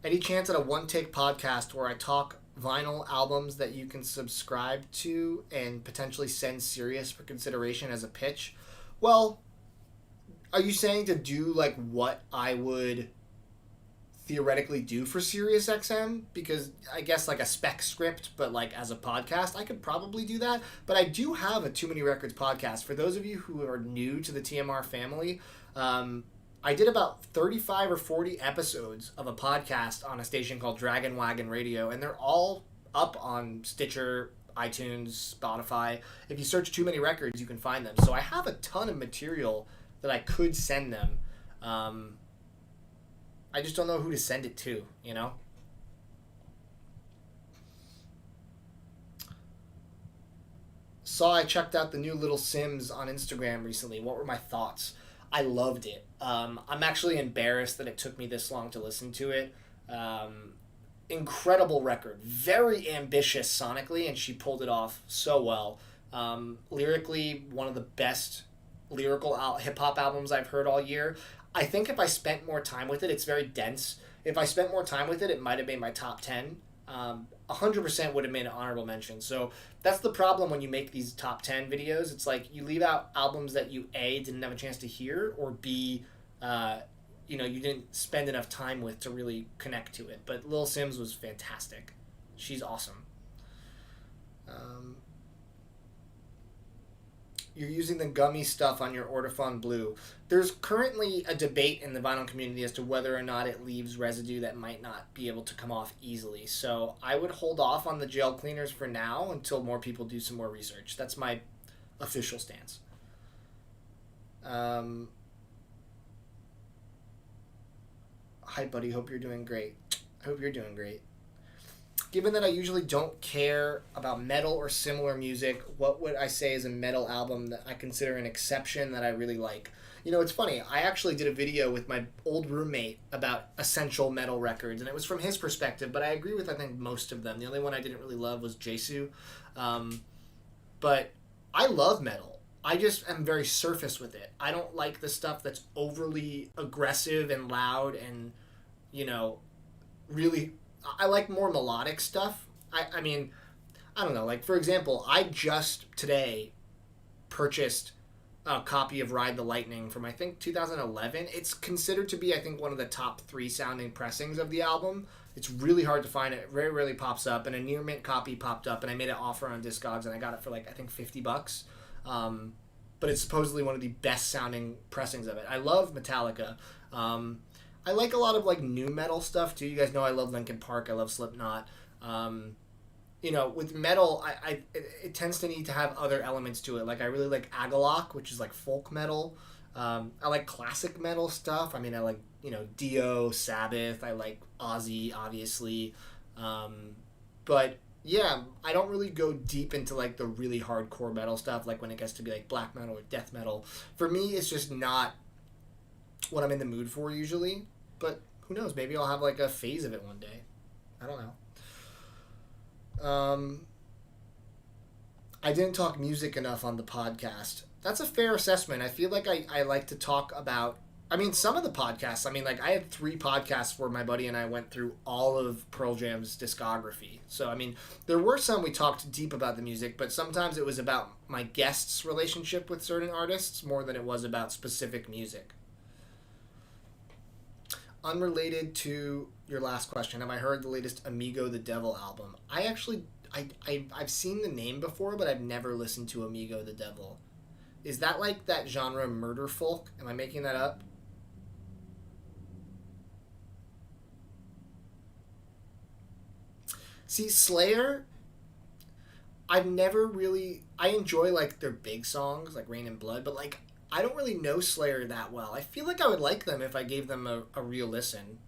Any chance at a one-take podcast where I talk vinyl albums that you can subscribe to and potentially send Sirius for consideration as a pitch? Well, are you saying to do like what I would theoretically do for Sirius XM? Because I guess like a spec script, but like as a podcast, I could probably do that. But I do have a Too Many Records podcast. For those of you who are new to the TMR family, I did about 35 or 40 episodes of a podcast on a station called Dragon Wagon Radio, and they're all up on Stitcher, iTunes, Spotify. If you search Too Many Records, you can find them. So I have a ton of material that I could send them. I just don't know who to send it to, you know? Saw I checked out the new Little Sims on Instagram recently. What were my thoughts? I loved it. I'm actually embarrassed that it took me this long to listen to it. Incredible record. Very ambitious sonically, and she pulled it off so well. Lyrically, one of the best lyrical hip-hop albums I've heard all year. I think if I spent more time with it, it's very dense. If I spent more time with it, it might have made my top 10. 100% would have made an honorable mention. So that's the problem when you make these top 10 videos. It's like you leave out albums that you A, didn't have a chance to hear, or B, you know, you didn't spend enough time with to really connect to it. But Lil Sims was fantastic. She's awesome. You're using the gummy stuff on your Ortofon Blue. There's currently a debate in the vinyl community as to whether or not it leaves residue that might not be able to come off easily. So I would hold off on the gel cleaners for now until more people do some more research. That's my official stance. Hi, buddy. Hope you're doing great. I hope you're doing great. Given that I usually don't care about metal or similar music, what would I say is a metal album that I consider an exception that I really like? You know, it's funny. I actually did a video with my old roommate about essential metal records, and it was from his perspective, but I agree with, I think, most of them. The only one I didn't really love was Jesu. But I love metal. I just am very surface with it. I don't like the stuff that's overly aggressive and loud and, you know, really... I like more melodic stuff. I mean, I don't know. Like, for example, I just today purchased a copy of Ride the Lightning from, I think, 2011. It's considered to be, I think, one of the top 3 sounding pressings of the album. It's really hard to find. It very rarely pops up, and a near mint copy popped up, and I made an offer on Discogs, and I got it for, like, I think $50. But it's supposedly one of the best sounding pressings of it. I love Metallica. I like a lot of, like, new metal stuff, too. You guys know I love Linkin Park. I love Slipknot. You know, with metal, it tends to need to have other elements to it. Like, I really like Agalloch, which is, like, folk metal. I like classic metal stuff. I mean, I like, you know, Dio, Sabbath. I like Ozzy, obviously. But, yeah, I don't really go deep into, like, the really hardcore metal stuff, like when it gets to be, like, black metal or death metal. For me, it's just not what I'm in the mood for usually, but who knows, maybe I'll have like a phase of it one day. I don't know. I didn't talk music enough on the podcast. That's a fair assessment. I feel like I like to talk about, I mean, some of the podcasts, I mean, like I had 3 podcasts where my buddy and I went through all of Pearl Jam's discography. So, I mean, there were some we talked deep about the music, but sometimes it was about my guests' relationship with certain artists more than it was about specific music. Unrelated to your last question, have I heard the latest Amigo the Devil album? I actually, I've seen the name before, but I've never listened to Amigo the Devil. Is that like that genre murder folk? Am I making that up? See, Slayer, I've never really... I enjoy, like, their big songs, like Rain and Blood, but, like, I don't really know Slayer that well. I feel like I would like them if I gave them a real listen.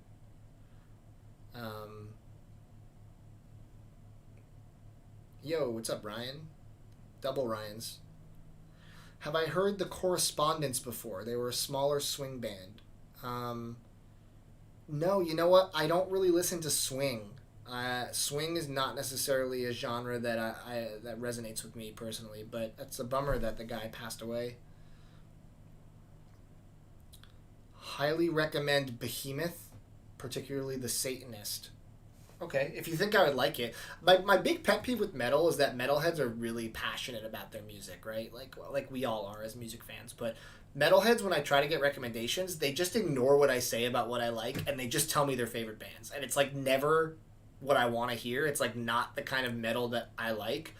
Yo, what's up, Ryan? Double Ryans. Have I heard the Correspondents before? They were a smaller swing band. No, you know what? I don't really listen to swing. Swing is not necessarily a genre that that resonates with me personally, but it's a bummer that the guy passed away. Highly recommend Behemoth, particularly The Satanist. Okay, if you think I would like it. My big pet peeve with metal is that metalheads are really passionate about their music, right? Like we all are as music fans. But metalheads, when I try to get recommendations, they just ignore what I say about what I like, and they just tell me their favorite bands. And it's like never what I want to hear. It's like not the kind of metal that I like.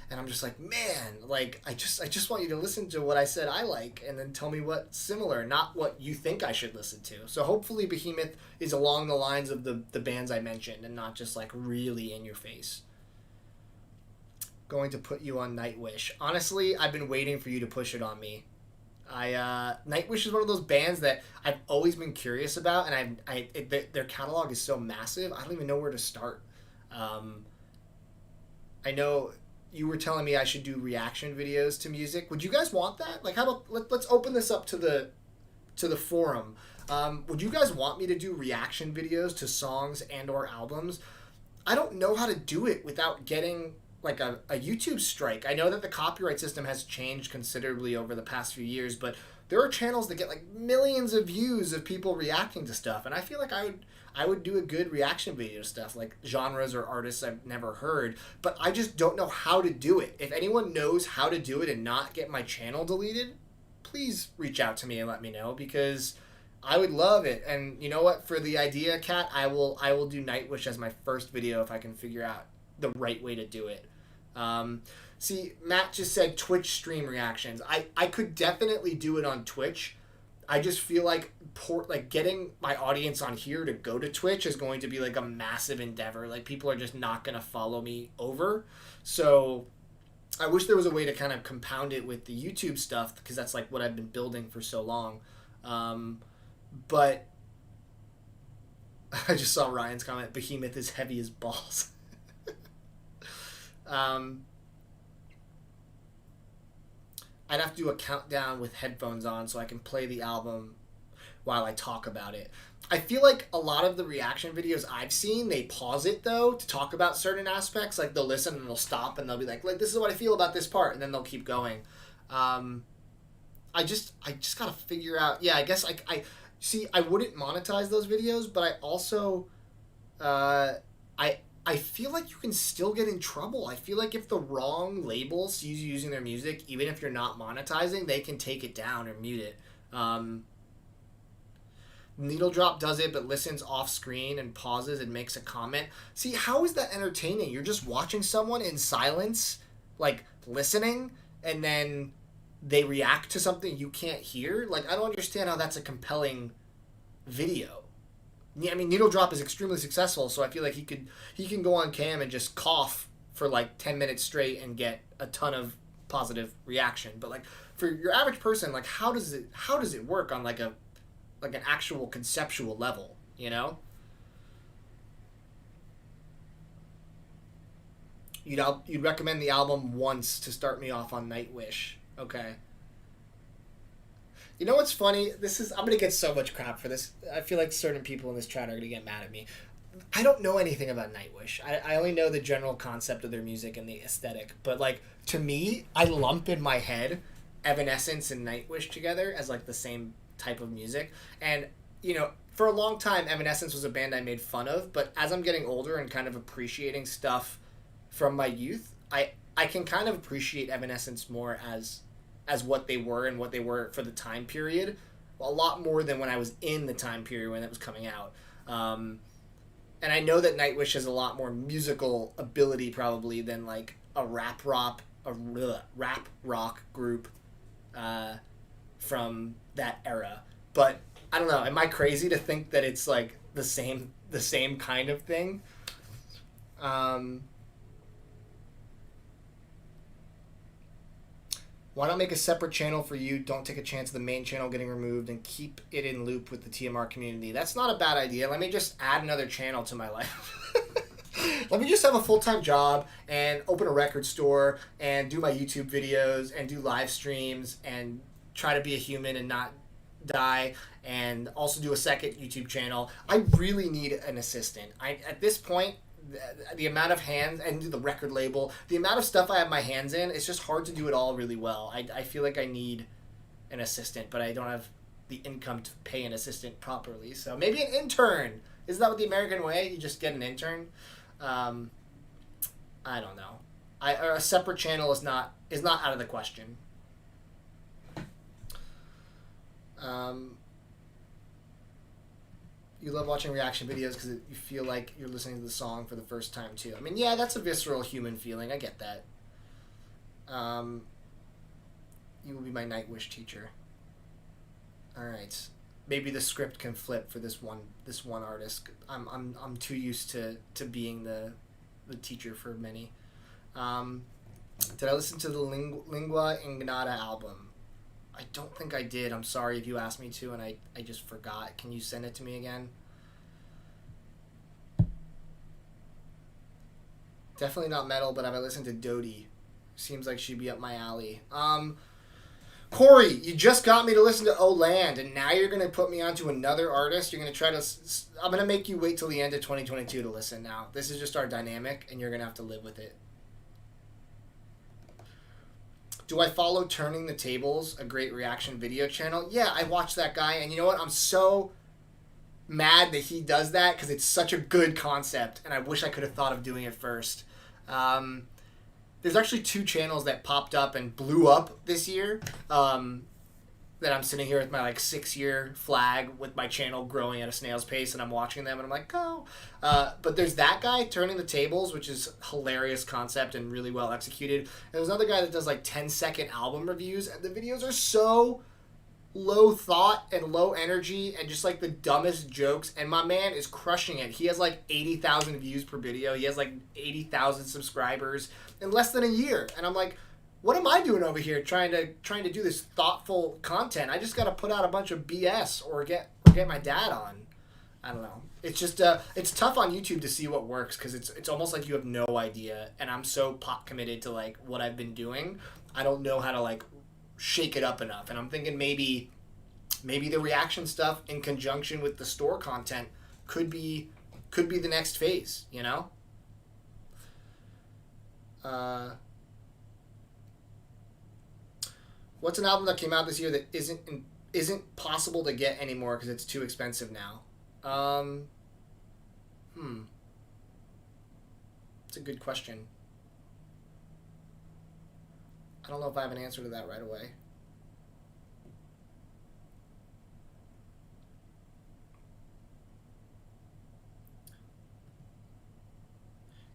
And I'm just like, man, like I just want you to listen to what I said I like and then tell me what's similar, not what you think I should listen to. So hopefully Behemoth is along the lines of the bands I mentioned and not just like really in your face. Going to put you on Nightwish. Honestly, I've been waiting for you to push it on me. Nightwish is one of those bands that I've always been curious about, and their catalog is so massive, I don't even know where to start. I know you were telling me I should do reaction videos to music. Would you guys want that? Like, how about let's open this up to the forum. Would you guys want me to do reaction videos to songs and or albums? I don't know how to do it without getting like a YouTube strike. I know that the copyright system has changed considerably over the past few years, but there are channels that get like millions of views of people reacting to stuff, and I feel like I would do a good reaction video to stuff like genres or artists I've never heard, but I just don't know how to do it. If anyone knows how to do it and not get my channel deleted, please reach out to me and let me know, because I would love it. And you know what? For the idea, Kat, I will do Nightwish as my first video if I can figure out the right way to do it. See, Matt just said Twitch stream reactions. I could definitely do it on Twitch. I just feel like getting my audience on here to go to Twitch is going to be like a massive endeavor. Like, people are just not going to follow me over. So I wish there was a way to kind of compound it with the YouTube stuff, because that's like what I've been building for so long. But I just saw Ryan's comment, Behemoth is heavy as balls. I'd have to do a countdown with headphones on so I can play the album while I talk about it. I feel like a lot of the reaction videos I've seen, they pause it though to talk about certain aspects. Like, they'll listen and they'll stop and they'll be like, this is what I feel about this part, and then they'll keep going. I just gotta figure out. Yeah, I guess I see. I wouldn't monetize those videos, but I also I feel like you can still get in trouble. I feel like if the wrong label sees you using their music, even if you're not monetizing, they can take it down or mute it. Needle Drop does it, but listens off screen and pauses and makes a comment. See, how is that entertaining? You're just watching someone in silence, like listening, and then they react to something you can't hear. Like, I don't understand how that's a compelling video. Yeah, I mean, Needle Drop is extremely successful, so I feel like he can go on cam and just cough for like 10 minutes straight and get a ton of positive reaction. But like, for your average person, like, how does it work on like an actual conceptual level, you know? You'd recommend the album once to start me off on Nightwish. Okay. You know what's funny? I'm going to get so much crap for this. I feel like certain people in this chat are going to get mad at me. I don't know anything about Nightwish. I only know the general concept of their music and the aesthetic. But, like, to me, I lump in my head Evanescence and Nightwish together as, like, the same type of music. And, you know, for a long time, Evanescence was a band I made fun of. But as I'm getting older and kind of appreciating stuff from my youth, I can kind of appreciate Evanescence more as what they were and what they were for the time period, a lot more than when I was in the time period when it was coming out. And I know that Nightwish has a lot more musical ability probably than like a rap rock group from that era. But I don't know. Am I crazy to think that it's like the same kind of thing? Why not make a separate channel for you? Don't take a chance of the main channel getting removed and keep it in loop with the TMR community. That's not a bad idea. Let me just add another channel to my life. Let me just have a full-time job and open a record store and do my YouTube videos and do live streams and try to be a human and not die, and also do a second YouTube channel. I really need an assistant. At this point, the amount of hands and the record label, the amount of stuff I have my hands in, it's just hard to do it all really well. I feel like I need an assistant, but I don't have the income to pay an assistant properly. So maybe an intern. Isn't that what the American way? You just get an intern? I don't know. A separate channel is not out of the question. You love watching reaction videos because you feel like you're listening to the song for the first time too. I mean, yeah, that's a visceral human feeling. I get that. You will be my Nightwish teacher. All right, maybe the script can flip for this one artist. I'm too used to being the teacher for many. Did I listen to the Lingua Ignata album? I don't think I did. I'm sorry if you asked me to and I just forgot. Can you send it to me again? Definitely not metal, but have I listened to Dodie? Seems like she'd be up my alley. Corey, you just got me to listen to Oland, and now you're going to put me onto another artist? You're going to try to... I'm going to make you wait till the end of 2022 to listen now. This is just our dynamic, and you're going to have to live with it. Do I follow Turning the Tables, a great reaction video channel? Yeah, I watch that guy, and you know what? I'm so mad that he does that because it's such a good concept, and I wish I could have thought of doing it first. There's actually 2 channels that popped up and blew up this year that I'm sitting here with my 6-year flag with my channel growing at a snail's pace, and I'm watching them, and I'm like, go. But there's that guy, Turning the Tables, which is hilarious concept and really well executed. And there's another guy that does 10-second album reviews, and the videos are so low thought and low energy and just the dumbest jokes, and my man is crushing it. He has 80,000 views per video. He has 80,000 subscribers in less than a year, and I'm like, what am I doing over here trying to do this thoughtful content? I just got to put out a bunch of BS or get my dad on. I don't know. It's just it's tough on YouTube to see what works because it's almost like you have no idea, and I'm so pot committed to what I've been doing. I don't know how to shake it up enough, and I'm thinking maybe the reaction stuff in conjunction with the store content could be the next phase, you know? What's an album that came out this year that isn't possible to get anymore because it's too expensive now? It's a good question. I don't know if I have an answer to that right away.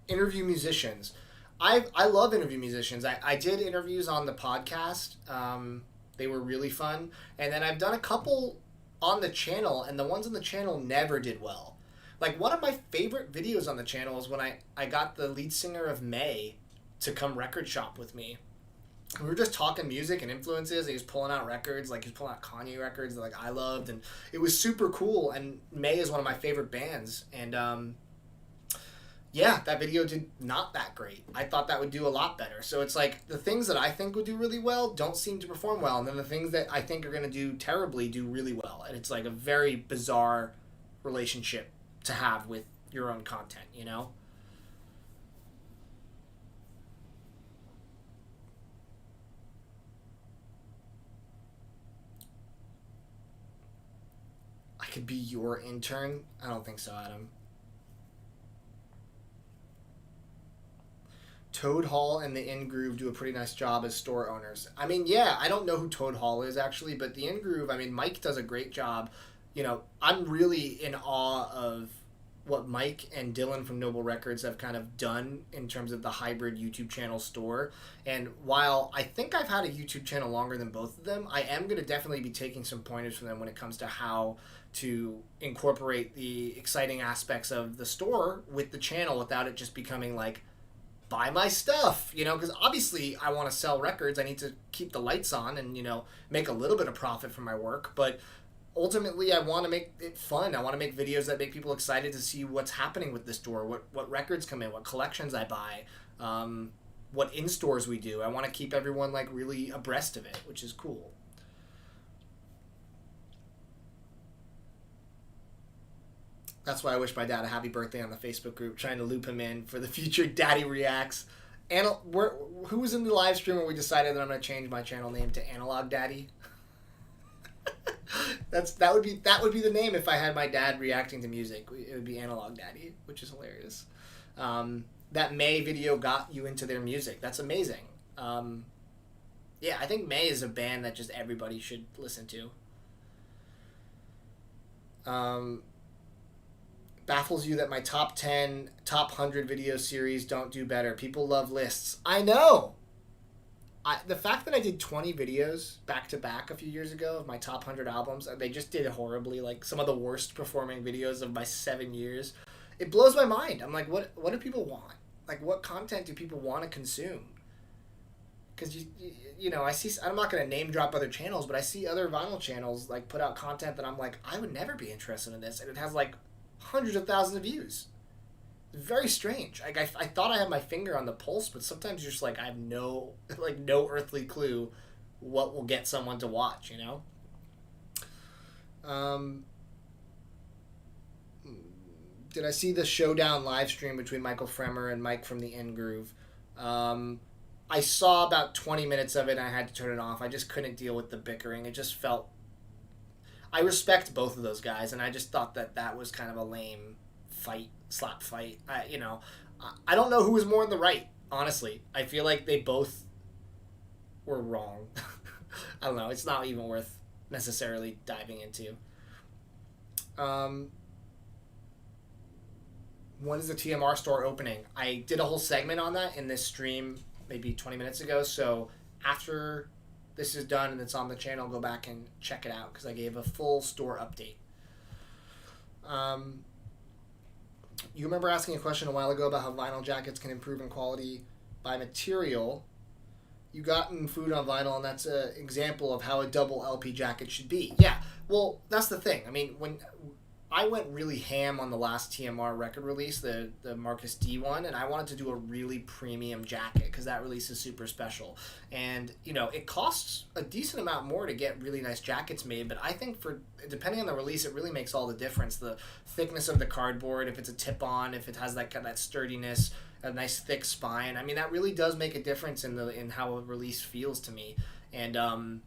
Interview musicians. I love interview musicians. I did interviews on the podcast. They were really fun. And then I've done a couple on the channel, and the ones on the channel never did well. One of my favorite videos on the channel is when I got the lead singer of May to come record shop with me. We were just talking music and influences. He was pulling out records, he was pulling out Kanye records that I loved, and it was super cool. And May is one of my favorite bands, and yeah, that video did not that great. I thought that would do a lot better. So it's the things that I think would do really well don't seem to perform well, and then the things that I think are going to do terribly do really well. And it's a very bizarre relationship to have with your own content, you know? I could be your intern? I don't think so, Adam. Toad Hall and the In Groove do a pretty nice job as store owners. I mean, yeah, I don't know who Toad Hall is actually, but the In Groove, I mean, Mike does a great job. You know, I'm really in awe of what Mike and Dylan from Noble Records have kind of done in terms of the hybrid YouTube channel store. And while I think I've had a YouTube channel longer than both of them, I am going to definitely be taking some pointers from them when it comes to how to incorporate the exciting aspects of the store with the channel without it just becoming buy my stuff, you know, because obviously I want to sell records. I need to keep the lights on and, you know, make a little bit of profit from my work. But ultimately, I want to make it fun. I want to make videos that make people excited to see what's happening with the store, what records come in, what collections I buy, what in-stores we do. I want to keep everyone, like, really abreast of it, which is cool. That's why I wish my dad a happy birthday on the Facebook group, trying to loop him in for the future Daddy Reacts. Who was in the live stream where we decided that I'm going to change my channel name to Analog Daddy? that would be the name if I had my dad reacting to music. It would be Analog Daddy, which is hilarious. That May video got you into their music. That's amazing. Yeah, I think May is a band that just everybody should listen to. Baffles you that my top 10, top 100 video series don't do better. People love lists. I know! The fact that I did 20 videos back-to-back a few years ago of my top 100 albums, they just did horribly, like some of the worst performing videos of my 7 years, it blows my mind. I'm like, what do people want? Like, what content do people want to consume? Because, you know, I'm not going to name drop other channels, but I see other vinyl channels, like, put out content that I'm like, I would never be interested in this, and it has, like, hundreds of thousands of views. It's very strange. Like, I thought I had my finger on the pulse, but sometimes you're just like, I have no earthly clue what will get someone to watch, you know? Did I see the showdown live stream between Michael Fremer and Mike from the In Groove? I saw about 20 minutes of it and I had to turn it off. I just couldn't deal with the bickering. It just felt... I respect both of those guys, and I just thought that was kind of a lame slap fight. I don't know who was more in the right, honestly. I feel like they both were wrong. I don't know. It's not even worth necessarily diving into. When is the TMR store opening? I did a whole segment on that in this stream maybe 20 minutes ago, so after this is done and it's on the channel, go back and check it out because I gave a full store update. You remember asking a question a while ago about how vinyl jackets can improve in quality by material. You gotten food on vinyl, and that's an example of how a double LP jacket should be. Yeah, well, that's the thing. I mean, when I went really ham on the last TMR record release, the Marcus D one, and I wanted to do a really premium jacket because that release is super special. And, you know, it costs a decent amount more to get really nice jackets made, but I think depending on the release, it really makes all the difference. The thickness of the cardboard, if it's a tip-on, if it has that sturdiness, a nice thick spine. I mean, that really does make a difference in how a release feels to me. And,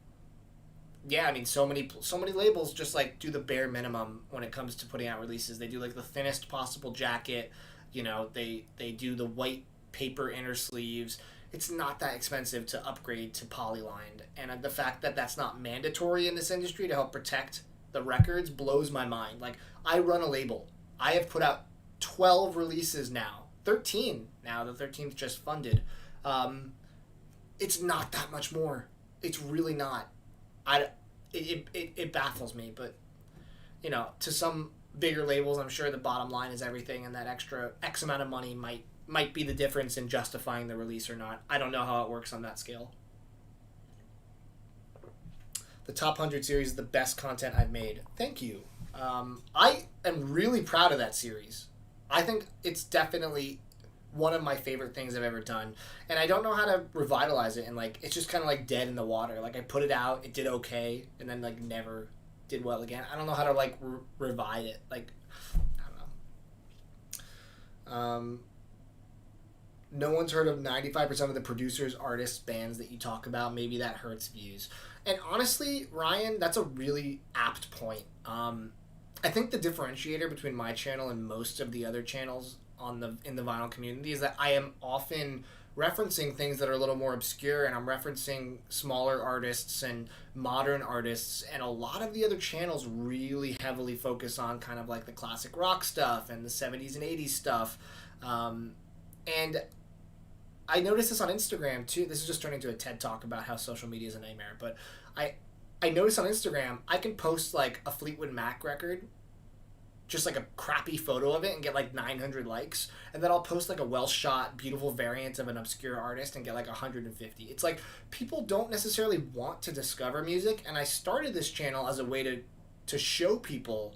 yeah, I mean, so many labels just, like, do the bare minimum when it comes to putting out releases. They do, like, the thinnest possible jacket. You know, they do the white paper inner sleeves. It's not that expensive to upgrade to polylined. And the fact that that's not mandatory in this industry to help protect the records blows my mind. Like, I run a label. I have put out 12 releases now. 13 now. The 13th just funded. It's not that much more. It's really not. It baffles me, but, you know, to some bigger labels, I'm sure the bottom line is everything, and that extra X amount of money might be the difference in justifying the release or not. I don't know how it works on that scale. The Top 100 series is the best content I've made. Thank you. I am really proud of that series. I think it's definitely one of my favorite things I've ever done, and I don't know how to revitalize it, and like it's just kind of like dead in the water. Like I put it out, it did okay, and then like never did well again. I don't know how to like revive it. Like I don't know. No one's heard of 95% of the producers, artists, bands that you talk about. Maybe that hurts views. And honestly, Ryan, that's a really apt point. I think the differentiator between my channel and most of the other channels in the vinyl community is that I am often referencing things that are a little more obscure, and I'm referencing smaller artists and modern artists, and a lot of the other channels really heavily focus on kind of like the classic rock stuff and the 70s and 80s stuff. And I noticed this on Instagram too. This is just turning into a TED talk about how social media is a nightmare, but I noticed on Instagram I can post like a Fleetwood Mac record just like a crappy photo of it and get like 900 likes, and then I'll post like a well shot beautiful variant of an obscure artist and get like 150. It's like people don't necessarily want to discover music, and I started this channel as a way to show people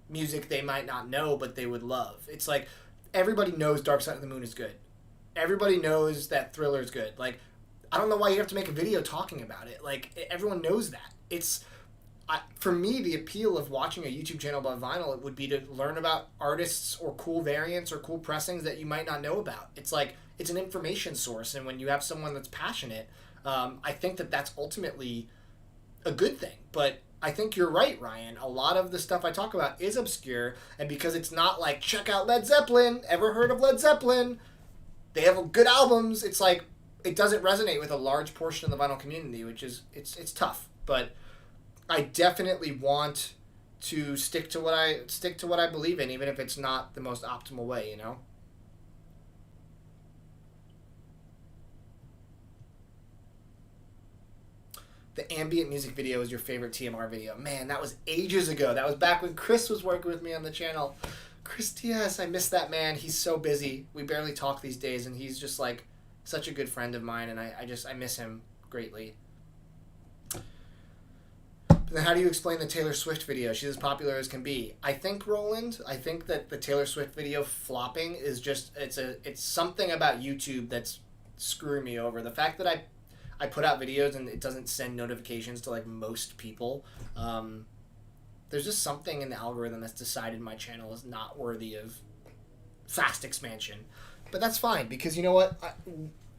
music they might not know but they would love. It's like everybody knows Dark Side of the Moon is good. Everybody knows that Thriller is good. Like, I don't know why you have to make a video talking about it. Like, everyone knows that. For me, the appeal of watching a YouTube channel about vinyl, it would be to learn about artists or cool variants or cool pressings that you might not know about. It's like, it's an information source, and when you have someone that's passionate, I think that that's ultimately a good thing. But I think you're right, Ryan. A lot of the stuff I talk about is obscure, and because it's not like, check out Led Zeppelin, ever heard of Led Zeppelin? They have good albums. It's like, it doesn't resonate with a large portion of the vinyl community, which is, it's tough. But I definitely want to stick to what I believe in, even if it's not the most optimal way, you know? The ambient music video is your favorite TMR video. Man, that was ages ago. That was back when Chris was working with me on the channel. Chris Diaz, I miss that man. He's so busy. We barely talk these days, and he's just like such a good friend of mine, and I miss him greatly. But then how do you explain the Taylor Swift video? She's as popular as can be. I think, Roland, that the Taylor Swift video flopping is just, it's something about YouTube that's screwing me over. The fact that I put out videos and it doesn't send notifications to like most people, there's just something in the algorithm that's decided my channel is not worthy of fast expansion. But that's fine, because you know what?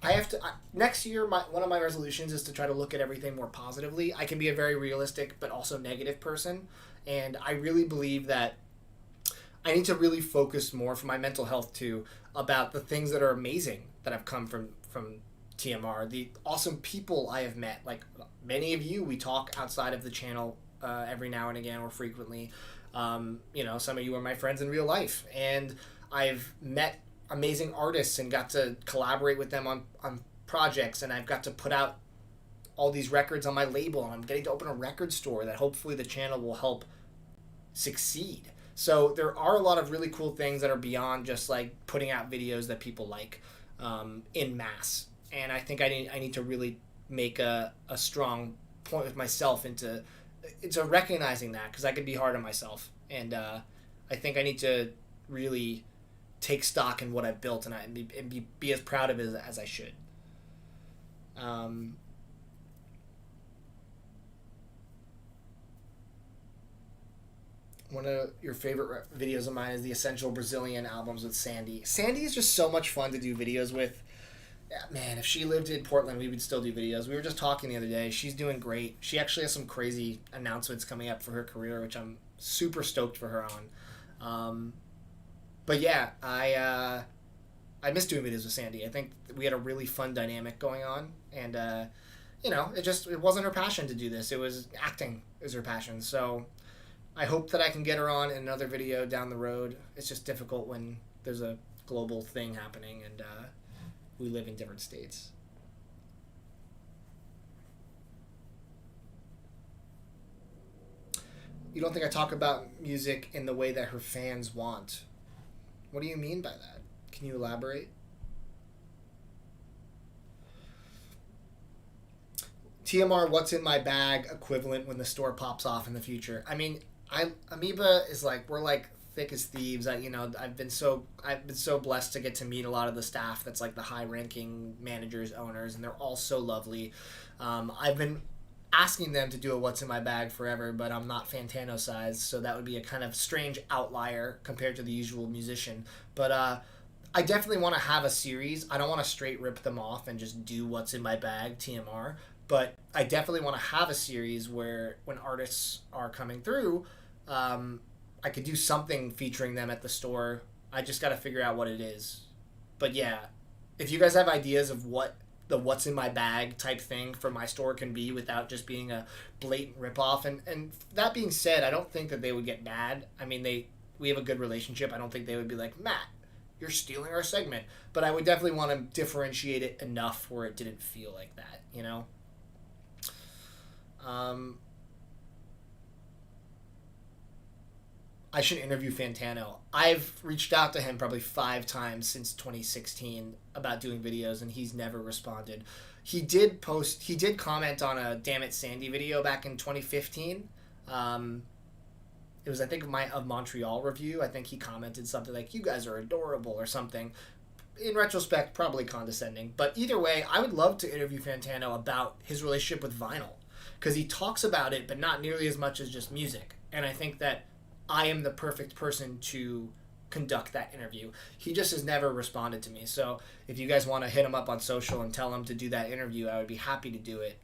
I have to next year. One of my resolutions is to try to look at everything more positively. I can be a very realistic but also negative person, and I really believe that I need to really focus more, for my mental health too, about the things that are amazing that have come from TMR. The awesome people I have met, like many of you. We talk outside of the channel every now and again, or frequently. You know, some of you are my friends in real life, and I've met amazing artists and got to collaborate with them on projects, and I've got to put out all these records on my label, and I'm getting to open a record store that hopefully the channel will help succeed. So there are a lot of really cool things that are beyond just like putting out videos that people like in mass, and I think I need to really make a strong point with myself into recognizing that, because I could be hard on myself, and I think I need to really take stock in what I've built, and be as proud of it as I should. One of your favorite videos of mine is the Essential Brazilian albums with Sandy. Sandy is just so much fun to do videos with. Yeah, man, if she lived in Portland, we would still do videos. We were just talking the other day. She's doing great. She actually has some crazy announcements coming up for her career, which I'm super stoked for her on. But yeah, I miss doing videos with Sandy. I think we had a really fun dynamic going on, and you know, it wasn't her passion to do this. It was acting is her passion. So I hope that I can get her on in another video down the road. It's just difficult when there's a global thing happening, and we live in different states. You don't think I talk about music in the way that her fans want? What do you mean by that? Can you elaborate? TMR, what's in my bag equivalent when the store pops off in the future? I mean, Amoeba is like, we're like thick as thieves. I've been so blessed to get to meet a lot of the staff that's like the high ranking managers, owners, and they're all so lovely. I've been asking them to do a what's in my bag forever, but I'm not Fantano size, so that would be a kind of strange outlier compared to the usual musician. But I definitely want to have a series. I don't want to straight rip them off and just do what's in my bag TMR, but I definitely want to have a series where when artists are coming through, I could do something featuring them at the store. I just got to figure out what it is. But yeah, if you guys have ideas of what the what's in my bag type thing for my store can be without just being a blatant ripoff. And that being said, I don't think that they would get mad. I mean, we have a good relationship. I don't think they would be like, Matt, you're stealing our segment. But I would definitely want to differentiate it enough where it didn't feel like that, you know? I I should interview Fantano. I've reached out to him probably 5 times since 2016 about doing videos, and he's never responded. He did comment on a Damn It Sandy video back in 2015. It was, I think, of Montreal review. I think he commented something like, "You guys are adorable," or something. In retrospect, probably condescending. But either way, I would love to interview Fantano about his relationship with vinyl. Because he talks about it, but not nearly as much as just music. And I think that I am the perfect person to conduct that interview. He just has never responded to me. So if you guys want to hit him up on social and tell him to do that interview, I would be happy to do it.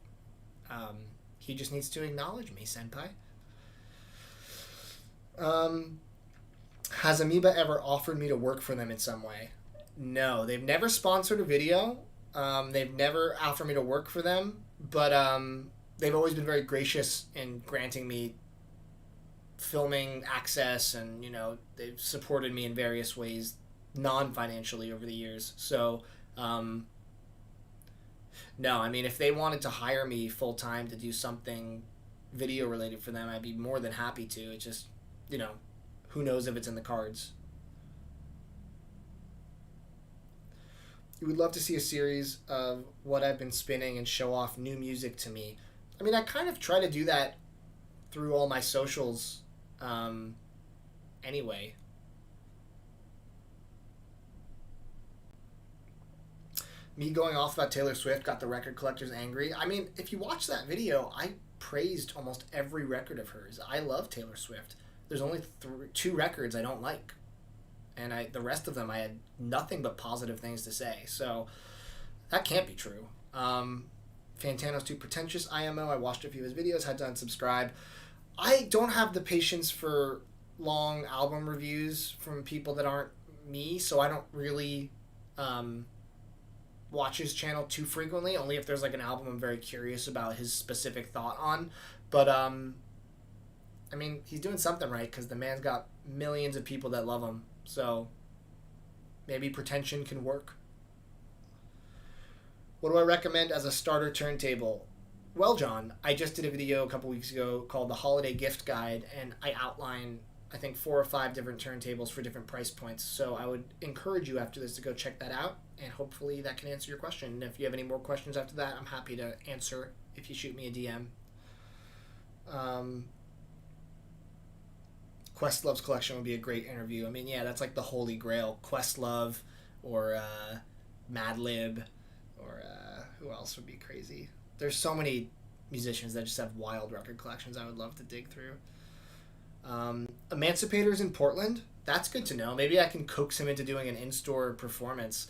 He just needs to acknowledge me, senpai. Has Amoeba ever offered me to work for them in some way? No, they've never sponsored a video. They've never offered me to work for them, but they've always been very gracious in granting me filming access, and they've supported me in various ways, non-financially, over the years. So no, I mean, if they wanted to hire me full-time to do something video related for them, I'd be more than happy to. It's just, who knows if it's in the cards. You would love to see a series of what I've been spinning and show off new music to me. I mean, I kind of try to do that through all my socials anyway. Me going off about Taylor Swift got the record collectors angry. I mean, if you watch that video, I praised almost every record of hers. I love Taylor Swift. There's only 2 records I don't like. And the rest of them, I had nothing but positive things to say. So that can't be true. Fantano's too pretentious, IMO. I watched a few of his videos, had to unsubscribe. I don't have the patience for long album reviews from people that aren't me, so I don't really watch his channel too frequently, only if there's like an album I'm very curious about his specific thought on. But I mean, he's doing something right, because the man's got millions of people that love him. So maybe pretension can work. What do I recommend as a starter turntable? Well, John, I just did a video a couple weeks ago called The Holiday Gift Guide, and I outline, I think, 4 or 5 different turntables for different price points. So I would encourage you after this to go check that out, and hopefully that can answer your question. And if you have any more questions after that, I'm happy to answer if you shoot me a DM. Questlove's collection would be a great interview. I mean, yeah, that's like the holy grail. Questlove, or Madlib, or who else would be crazy? There's so many musicians that just have wild record collections I would love to dig through. Emancipators in Portland, that's good to know. Maybe I can coax him into doing an in-store performance.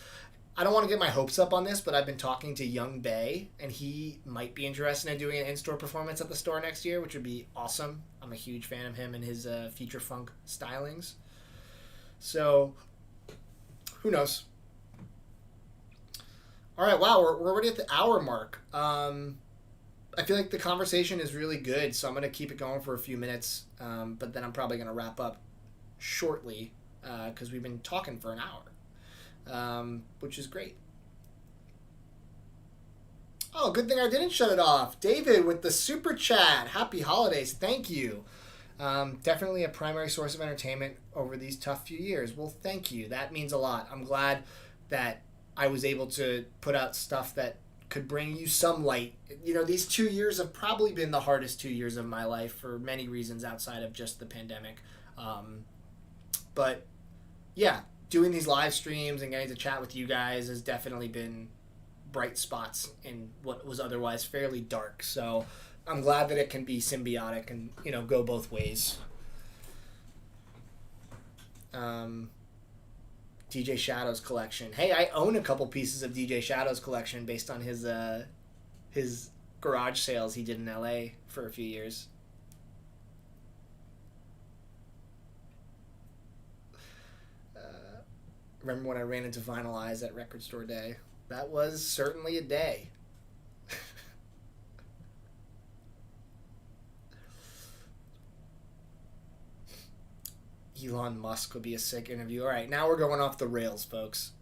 I don't want to get my hopes up on this, but I've been talking to Young Bay, and he might be interested in doing an in-store performance at the store next year, which would be awesome. I'm a huge fan of him and his future funk stylings. So, who knows? All right, wow, we're already at the hour mark. I feel like the conversation is really good, so I'm going to keep it going for a few minutes, but then I'm probably going to wrap up shortly, because we've been talking for an hour, which is great. Oh, good thing I didn't shut it off. David with the super chat. Happy holidays. Thank you. Definitely a primary source of entertainment over these tough few years. Well, thank you. That means a lot. I'm glad that I was able to put out stuff that could bring you some light. These 2 years have probably been the hardest 2 years of my life for many reasons outside of just the pandemic. But yeah, doing these live streams and getting to chat with you guys has definitely been bright spots in what was otherwise fairly dark. So I'm glad that it can be symbiotic and, go both ways. DJ Shadow's collection. Hey, I own a couple pieces of DJ Shadow's collection based on his garage sales he did in LA for a few years. Remember when I ran into Vinyl Eyes at Record Store Day? That was certainly a day. Elon Musk would be a sick interview. All right, now we're going off the rails, folks.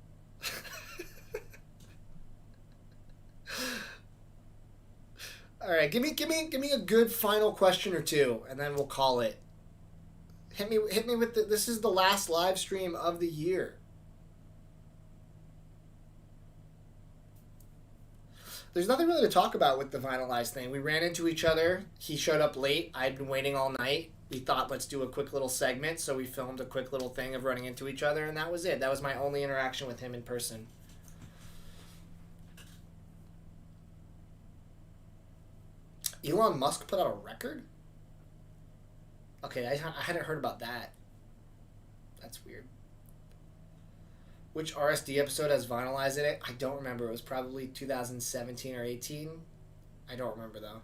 All right, give me a good final question or two, and then we'll call it. Hit me with this is the last live stream of the year. There's nothing really to talk about with the Vinylized thing. We ran into each other. He showed up late. I'd been waiting all night. We thought, let's do a quick little segment, so we filmed a quick little thing of running into each other, and that was it. That was my only interaction with him in person. Elon Musk put out a record? Okay, I hadn't heard about that. That's weird. Which RSD episode has Vinylized in it? I don't remember. It was probably 2017 or 18. I don't remember, though.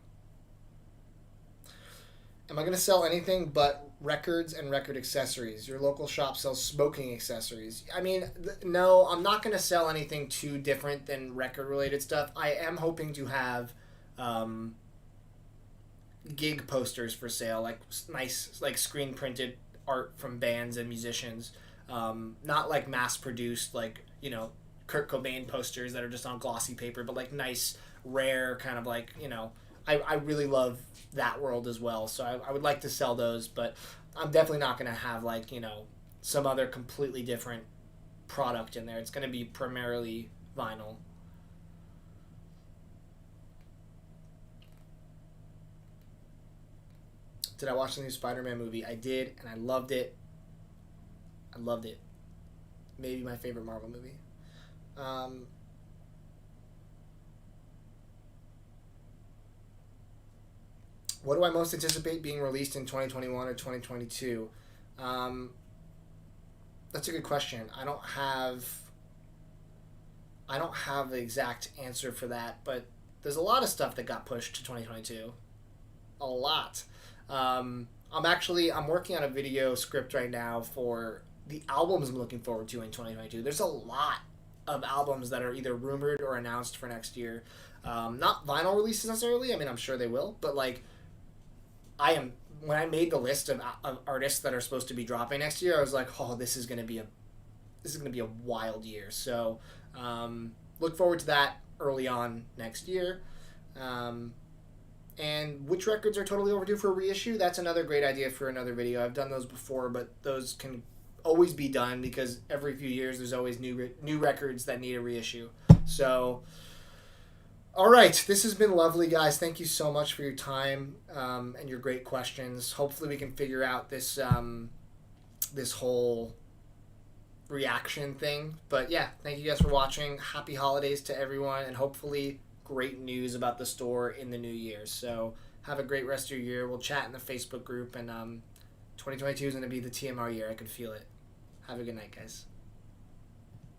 Am I going to sell anything but records and record accessories? Your local shop sells smoking accessories. I mean, no, I'm not going to sell anything too different than record-related stuff. I am hoping to have gig posters for sale, like nice, like screen-printed art from bands and musicians. Not like mass-produced, like, you know, Kurt Cobain posters that are just on glossy paper, but like nice, rare, kind of like, you know, I really love that world as well. So I would like to sell those, but I'm definitely not going to have like, you know, some other completely different product in there. It's going to be primarily vinyl. Did I watch the new Spider-Man movie? I did, and I loved it. I loved it. Maybe my favorite Marvel movie. What do I most anticipate being released in 2021 or 2022? That's a good question. I don't have the exact answer for that, but there's a lot of stuff that got pushed to 2022. A lot. I'm working on a video script right now for the albums I'm looking forward to in 2022. There's a lot of albums that are either rumored or announced for next year. Not vinyl releases necessarily. I mean, I'm sure they will, but like, when I made the list of artists that are supposed to be dropping next year, I was like, oh, this is gonna be a wild year. So, look forward to that early on next year. And which records are totally overdue for a reissue? That's another great idea for another video. I've done those before, but those can always be done because every few years there's always new records that need a reissue. So, all right, this has been lovely, guys. Thank you so much for your time and your great questions. Hopefully we can figure out this this whole reaction thing. But yeah, thank you guys for watching. Happy holidays to everyone, and hopefully great news about the store in the new year. So have a great rest of your year. We'll chat in the Facebook group, and 2022 is going to be the TMR year. I can feel it. Have a good night, guys.